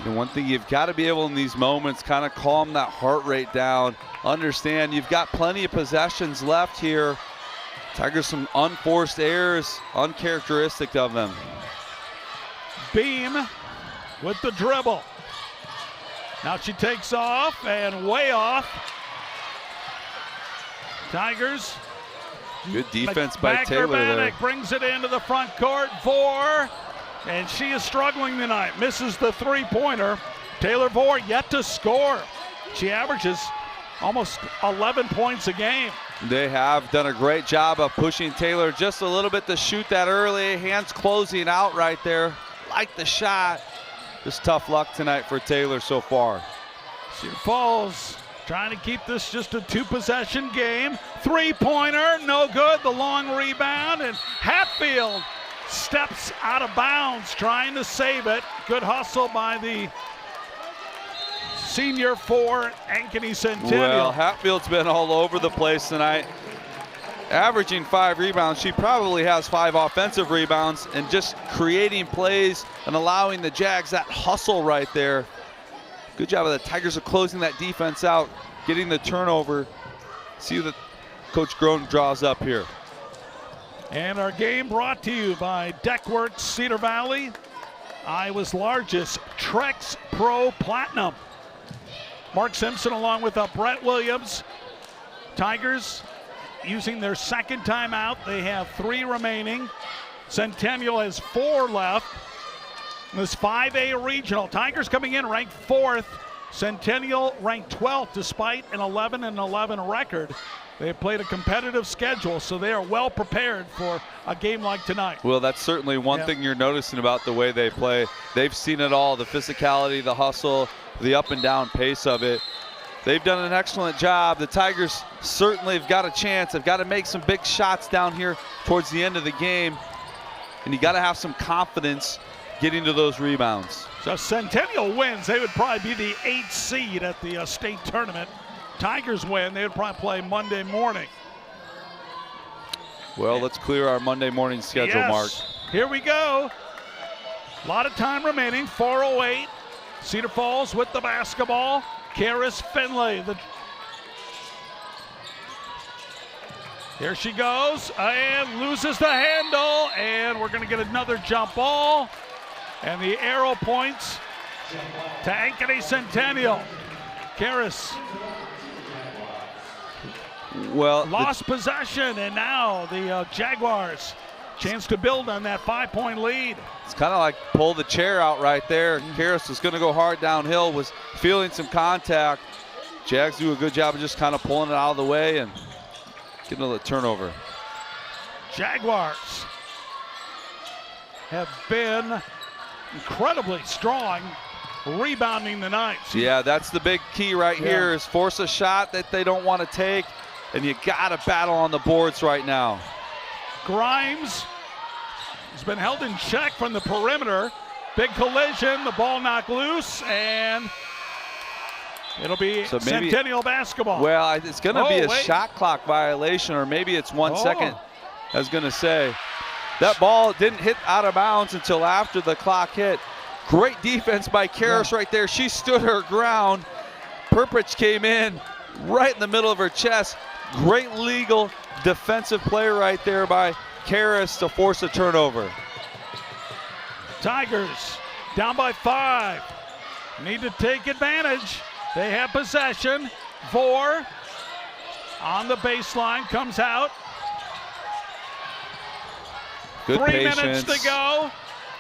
Speaker 2: And one thing you've got to be able in these moments, kind of calm that heart rate down. Understand you've got plenty of possessions left here. Tigers some unforced errors, uncharacteristic of them.
Speaker 1: Beam with the dribble. Now she takes off and way off. Tigers.
Speaker 2: Good defense by Taylor there.
Speaker 1: Brings it into the front court. Vore, and she is struggling tonight. Misses the 3-pointer. Taylor Vore yet to score. She averages almost 11 points a game.
Speaker 2: They have done a great job of pushing Taylor just a little bit to shoot that early. Hands closing out right there. Like the shot. Just tough luck tonight for Taylor so far.
Speaker 1: Cedar Falls trying to keep this just a 2-possession game. 3-pointer, no good. The long rebound, and Hatfield steps out of bounds trying to save it. Good hustle by the senior for Ankeny Centennial.
Speaker 2: Well, Hatfield's been all over the place tonight. Averaging 5 rebounds. She probably has 5 offensive rebounds, and just creating plays and allowing the Jags that hustle right there. Good job of the Tigers of closing that defense out, getting the turnover. See that Coach Groen draws up here.
Speaker 1: And our game brought to you by Deckworks Cedar Valley, Iowa's largest Trex Pro Platinum. Mark Simpson along with Brett Williams. Tigers using their second timeout. They have 3 remaining. Centennial has 4 left. This 5A regional. Tigers coming in ranked 4th. Centennial ranked 12th despite an 11-11 record. They have played a competitive schedule, so they are well prepared for a game like tonight.
Speaker 2: Well, that's certainly one thing you're noticing about the way they play. They've seen it all, the physicality, the hustle, the up and down pace of it. They've done an excellent job. The Tigers certainly have got a chance. They've got to make some big shots down here towards the end of the game, and you got to have some confidence getting to those rebounds.
Speaker 1: So Centennial wins, they would probably be the 8th seed at the state tournament. Tigers win, they would probably play Monday morning.
Speaker 2: Well, let's clear our Monday morning schedule,
Speaker 1: yes.
Speaker 2: Mark.
Speaker 1: Here we go. A lot of time remaining, 4:08. Cedar Falls with the basketball. Karis Finley. Here she goes and loses the handle, and we're going to get another jump ball. And the arrow points to Ankeny Centennial. Karis lost possession, and now the Jaguars chance to build on that 5-point lead.
Speaker 2: It's kind of like pull the chair out right there. Karis was going to go hard downhill, was feeling some contact. Jags do a good job of just kind of pulling it out of the way and getting a turnover.
Speaker 1: Jaguars have been incredibly strong rebounding tonight.
Speaker 2: Yeah, that's the big key right here, is force a shot that they don't want to take, and you got to battle on the boards right now.
Speaker 1: Grimes has been held in check from the perimeter. Big collision, the ball knocked loose, and it'll be Centennial basketball.
Speaker 2: Well, it's going to be a shot clock violation, or maybe it's 1 second, I was going to say. That ball didn't hit out of bounds until after the clock hit. Great defense by Karis right there. She stood her ground. Perpich came in right in the middle of her chest. Great legal defensive play right there by Karis to force a turnover.
Speaker 1: Tigers down by 5. Need to take advantage. They have possession. Vore on the baseline, comes out.
Speaker 2: Good
Speaker 1: 3
Speaker 2: patience.
Speaker 1: minutes to go.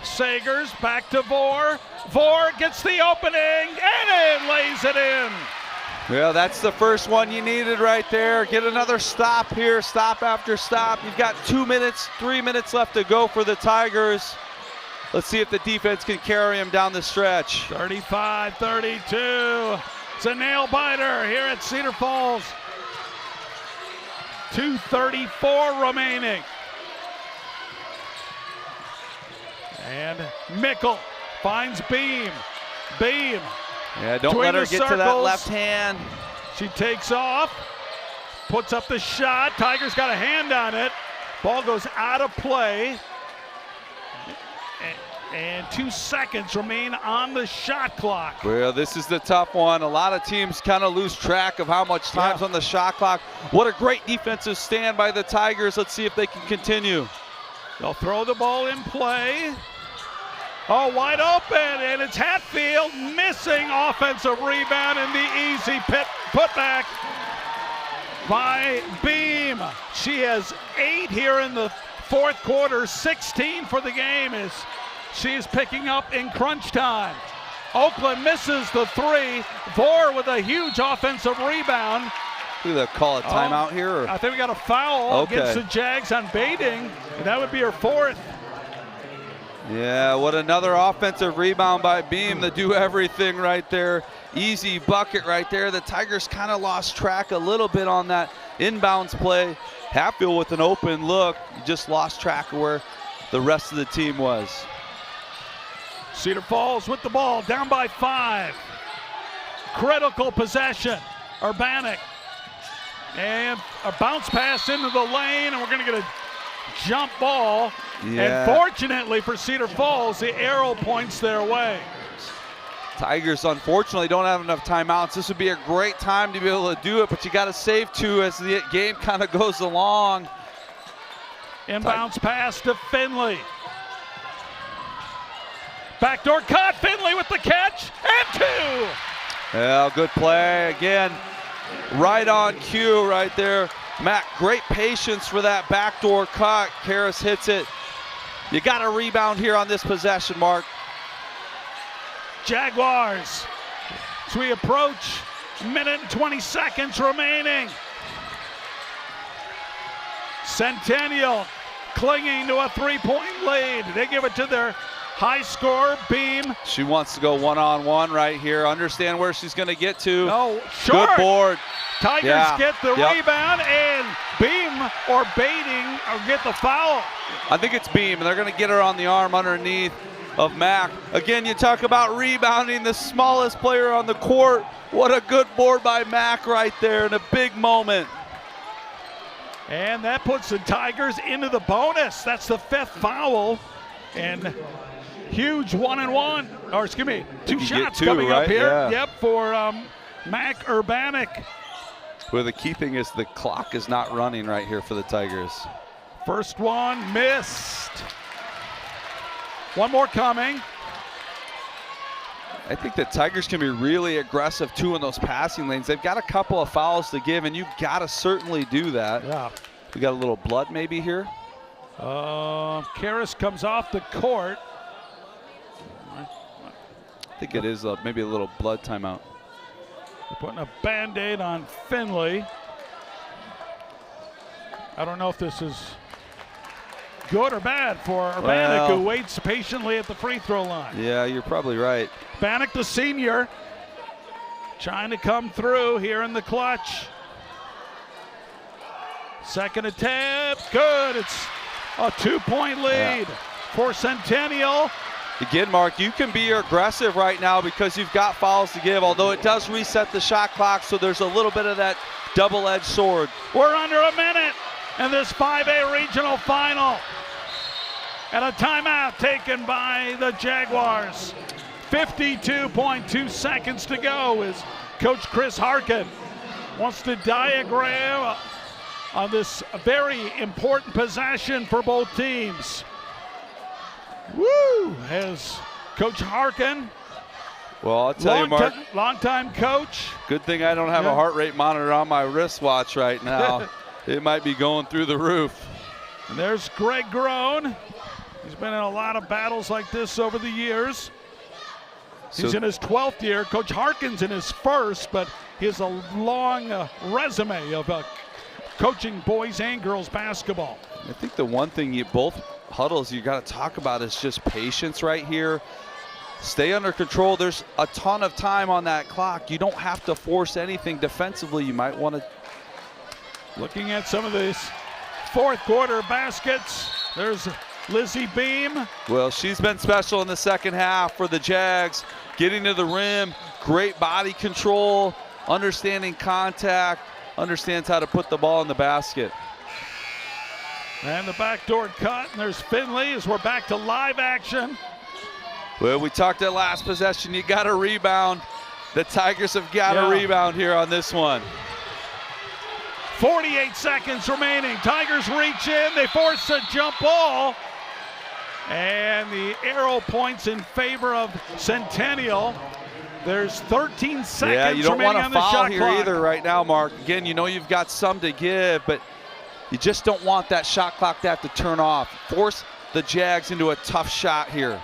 Speaker 1: Sagers back to Vore. Vore gets the opening and it lays it in.
Speaker 2: Well, that's the first one you needed right there. Get another stop here, stop after stop. You've got 2 minutes, 3 minutes left to go for the Tigers. Let's see if the defense can carry them down the stretch.
Speaker 1: 35-32. It's a nail biter here at Cedar Falls. 2:34 remaining. And Mickle finds Beam. Beam.
Speaker 2: Yeah, don't let her get to that left hand.
Speaker 1: She takes off, puts up the shot. Tigers got a hand on it. Ball goes out of play. And 2 seconds remain on the shot clock.
Speaker 2: Well, this is the tough one. A lot of teams kind of lose track of how much time's on the shot clock. What a great defensive stand by the Tigers. Let's see if they can continue.
Speaker 1: They'll throw the ball in play. Oh, wide open, and it's Hatfield missing offensive rebound, and the easy putback by Beam. She has 8 here in the fourth quarter, 16 for the game as she is picking up in crunch time. Oakland misses the 3. Vore with a huge offensive rebound.
Speaker 2: Do they call a timeout here? Or?
Speaker 1: I think we got a foul against the Jags on baiting, and that would be her 4th.
Speaker 2: Yeah, what another offensive rebound by Beam to do everything right there. Easy bucket right there. The Tigers kind of lost track a little bit on that inbounds play. Hatfield with an open look, just lost track of where the rest of the team was.
Speaker 1: Cedar Falls with the ball, down by 5. Critical possession. Urbanic. And a bounce pass into the lane, and we're going to get a jump ball. And fortunately for Cedar Falls, the arrow points their way.
Speaker 2: Tigers unfortunately don't have enough timeouts. This would be a great time to be able to do it, but you got to save 2 as the game kind of goes along.
Speaker 1: Inbounds pass to Finley. Backdoor cut, Finley with the catch, and 2.
Speaker 2: Yeah, good play again. Right on cue right there. Matt, great patience for that backdoor cut. Karras hits it. You got a rebound here on this possession, Mark.
Speaker 1: Jaguars, as we approach minute and 20 seconds remaining. Centennial clinging to a 3-point lead. They give it to their high scorer, Beam.
Speaker 2: She wants to go one-on-one right here. Understand where she's going to get to.
Speaker 1: No, short.
Speaker 2: Good board.
Speaker 1: Tigers get the rebound, and Beam or baiting or get the foul.
Speaker 2: I think it's Beam, and they're going to get her on the arm underneath of Mack. Again, you talk about rebounding, the smallest player on the court. What a good board by Mack right there in a big moment.
Speaker 1: And that puts the Tigers into the bonus. That's the 5th foul. And huge 1-and-1, or excuse me, 2 shots coming up here.
Speaker 2: Yeah.
Speaker 1: Yep, for Mac Urbanic.
Speaker 2: Well, the key thing is the clock is not running right here for the Tigers.
Speaker 1: First one missed. One more coming.
Speaker 2: I think the Tigers can be really aggressive too in those passing lanes. They've got a couple of fouls to give, and you've got to certainly do that.
Speaker 1: Yeah.
Speaker 2: We got a little blood maybe here.
Speaker 1: Karras comes off the court.
Speaker 2: I think it is maybe a little blood timeout.
Speaker 1: They're putting a Band-Aid on Finley. I don't know if this is good or bad for Urbanic, who waits patiently at the free throw line.
Speaker 2: Yeah, you're probably right.
Speaker 1: Urbanic, the senior, trying to come through here in the clutch. Second attempt, good. It's a 2-point lead for Centennial.
Speaker 2: Again, Mark, you can be aggressive right now because you've got fouls to give, although it does reset the shot clock, so there's a little bit of that double-edged sword.
Speaker 1: We're under a minute in this 5A regional final. And a timeout taken by the Jaguars. 52.2 seconds to go as Coach Chris Harkin wants to diagram on this very important possession for both teams. Woo! As Coach Harkin,
Speaker 2: well, I'll tell you, Mark,
Speaker 1: long-time coach.
Speaker 2: Good thing I don't have a heart rate monitor on my wristwatch right now. It might be going through the roof.
Speaker 1: And there's Greg Groen. He's been in a lot of battles like this over the years. He's in his 12th year. Coach Harkin's in his first, but he has a long resume of coaching boys and girls basketball.
Speaker 2: I think the one thing both huddles you got to talk about is just patience right here. Stay under control. There's a ton of time on that clock. You don't have to force anything defensively. You might want to.
Speaker 1: Looking at some of these fourth quarter baskets, there's Lizzie Beam.
Speaker 2: Well, she's been special in the second half for the Jags. Getting to the rim, great body control, understanding contact, understands how to put the ball in the basket.
Speaker 1: And the backdoor cut, and there's Finley as we're back to live action.
Speaker 2: Well, we talked that last possession, you got to rebound. The Tigers have got to rebound here on this one.
Speaker 1: 48 seconds remaining. Tigers reach in, they force a jump ball. And the arrow points in favor of Centennial. There's 13 seconds
Speaker 2: yeah, you don't
Speaker 1: remaining
Speaker 2: want
Speaker 1: on
Speaker 2: to
Speaker 1: the
Speaker 2: foul
Speaker 1: shot
Speaker 2: here
Speaker 1: clock.
Speaker 2: either right now, Mark. Again, you know you've got some to give, but you just don't want that shot clock to have to turn off. Force the Jags into a tough shot here.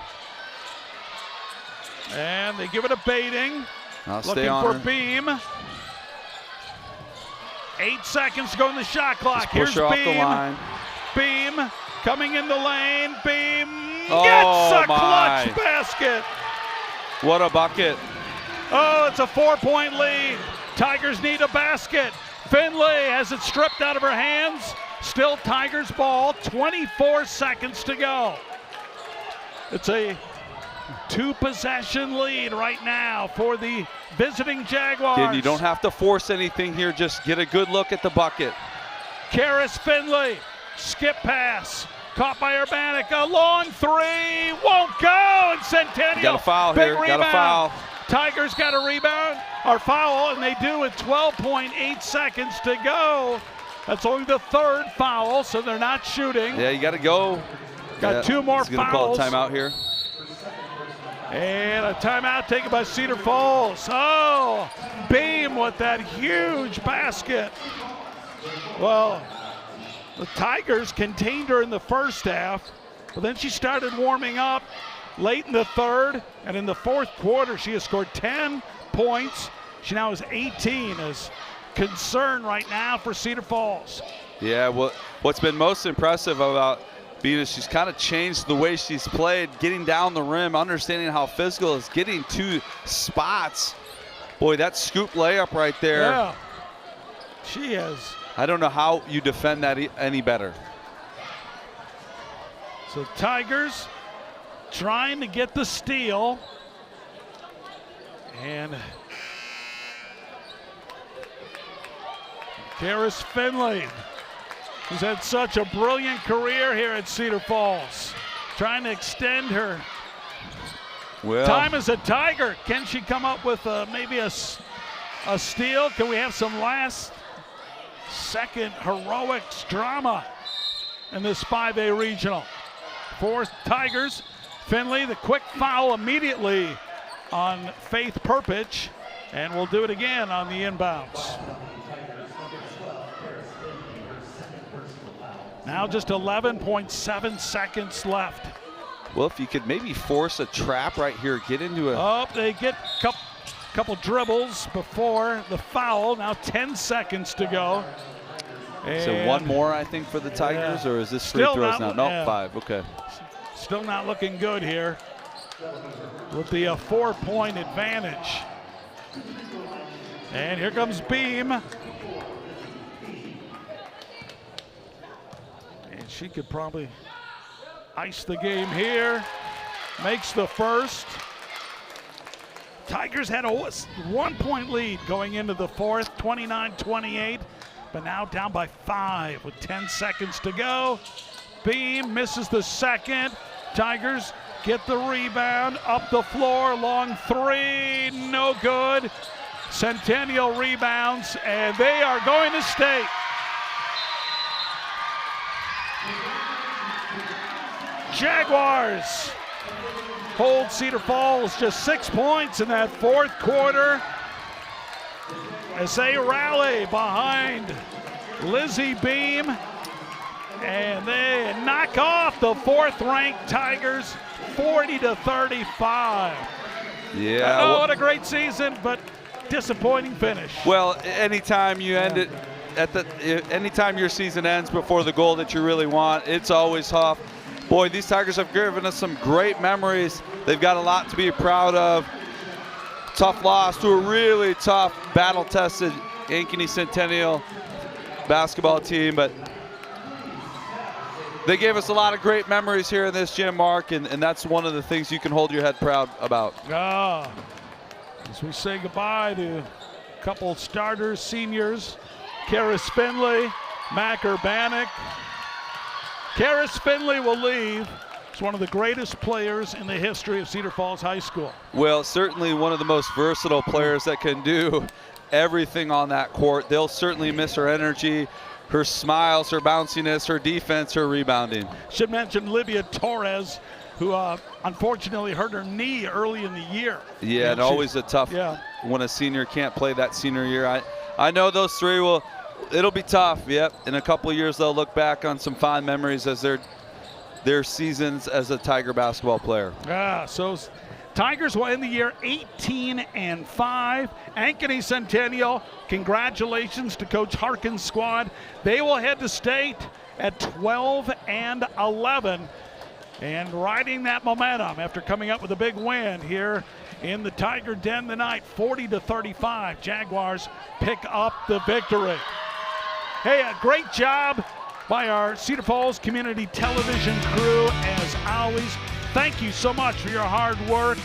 Speaker 1: And they give it a baiting.
Speaker 2: I'll
Speaker 1: Looking
Speaker 2: stay on
Speaker 1: for
Speaker 2: her.
Speaker 1: Beam. 8 seconds to go in the shot clock.
Speaker 2: Just push
Speaker 1: Here's
Speaker 2: her off
Speaker 1: Beam.
Speaker 2: the line.
Speaker 1: Beam coming in the lane. Beam
Speaker 2: Oh,
Speaker 1: gets a
Speaker 2: my.
Speaker 1: clutch basket.
Speaker 2: What a bucket.
Speaker 1: Oh, it's a 4-point lead. Tigers need a basket. Finley has it stripped out of her hands. Still Tigers ball. 24 seconds to go. It's a 2-possession lead right now for the visiting Jaguars.
Speaker 2: Again, you don't have to force anything here. Just get a good look at the bucket.
Speaker 1: Karras Finley, skip pass. Caught by Urbanic, a long three, won't go, and Centennial.
Speaker 2: Got a foul
Speaker 1: big
Speaker 2: here,
Speaker 1: rebound.
Speaker 2: got a foul.
Speaker 1: Tigers got a rebound, or foul, and they do with 12.8 seconds to go. That's only the third foul, so they're not shooting.
Speaker 2: Yeah, you got to go.
Speaker 1: Got two more
Speaker 2: he's gonna call
Speaker 1: fouls.
Speaker 2: a timeout here.
Speaker 1: And a timeout taken by Cedar Falls. Oh, Beam with that huge basket. Well, the Tigers contained her in the first half, but then she started warming up late in the third, and in the fourth quarter, she has scored 10 points. She now has 18. Is concern right now for Cedar Falls.
Speaker 2: Yeah, well, what's been most impressive about Beam is she's kind of changed the way she's played, getting down the rim, understanding how physical is, getting to spots. Boy, that scoop layup right there.
Speaker 1: Yeah, she is.
Speaker 2: I don't know how you defend that any better.
Speaker 1: So Tigers trying to get the steal. And Karis Finley, who's had such a brilliant career here at Cedar Falls, trying to extend her time as a Tiger. Can she come up with maybe a steal? Can we have some last second heroics drama in this 5A regional? For Tigers, Finley, the quick foul immediately on Faith Perpich, and we'll do it again on the inbounds. Now just 11.7 seconds left.
Speaker 2: Well, if you could maybe force a trap right here, get into a...
Speaker 1: Oh, they get couple dribbles before the foul. Now 10 seconds to go.
Speaker 2: So one more, I think, for the Tigers, or is this free throws now? No, 5, okay.
Speaker 1: Still not looking good here with the 4-point advantage. And here comes Beam. And she could probably ice the game here. Makes the first. Tigers had a 1-point lead going into the fourth, 29-28, but now down by 5 with 10 seconds to go. Beam misses the second. Tigers get the rebound, up the floor, long three, no good. Centennial rebounds, and they are going to state. Jaguars hold Cedar Falls just 6 points in that fourth quarter as they rally behind Lizzie Beam, and they knock off the fourth-ranked Tigers 40-35.
Speaker 2: Yeah.
Speaker 1: Oh, what a great season, but disappointing finish.
Speaker 2: Well, anytime you end it anytime your season ends before the goal that you really want, it's always tough. Boy, these Tigers have given us some great memories. They've got a lot to be proud of. Tough loss to a really tough, battle-tested Ankeny Centennial basketball team, but they gave us a lot of great memories here in this gym, Mark, and that's one of the things you can hold your head proud about.
Speaker 1: As we say goodbye to a couple starters, seniors, Karis Finley, Mac Urbanek. Karis Finley will leave. He's one of the greatest players in the history of Cedar Falls High School.
Speaker 2: Well, certainly one of the most versatile players that can do everything on that court. They'll certainly miss her energy, her smiles, her bounciness, her defense, her rebounding.
Speaker 1: Should mention Livia Torres, who unfortunately hurt her knee early in the year.
Speaker 2: Yeah, and always a tough when a senior can't play that senior year. I know those three it'll be tough, yep. In a couple of years, they'll look back on some fond memories as their seasons as a Tiger basketball player.
Speaker 1: So Tigers will end the year 18-5. Ankeny Centennial, congratulations to Coach Harkin's squad. They will head to state at 12-11 and riding that momentum after coming up with a big win here in the Tiger Den tonight, 40-35. Jaguars pick up the victory. Hey, a great job by our Cedar Falls Community Television crew as always. Thank you so much for your hard work.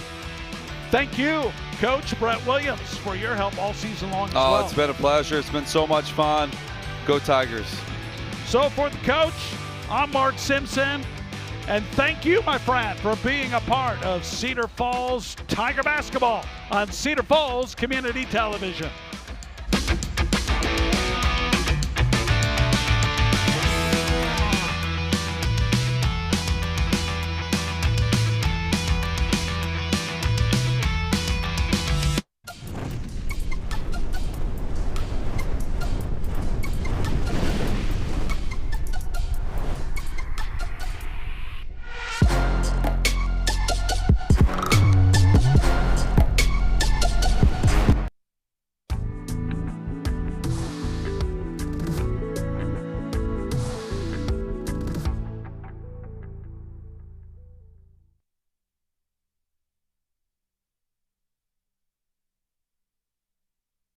Speaker 1: Thank you, Coach Brett Williams, for your help all season long as well.
Speaker 2: It's been a pleasure. It's been so much fun. Go Tigers.
Speaker 1: So for the coach, I'm Mark Simpson. And thank you, my friend, for being a part of Cedar Falls Tiger basketball on Cedar Falls Community Television.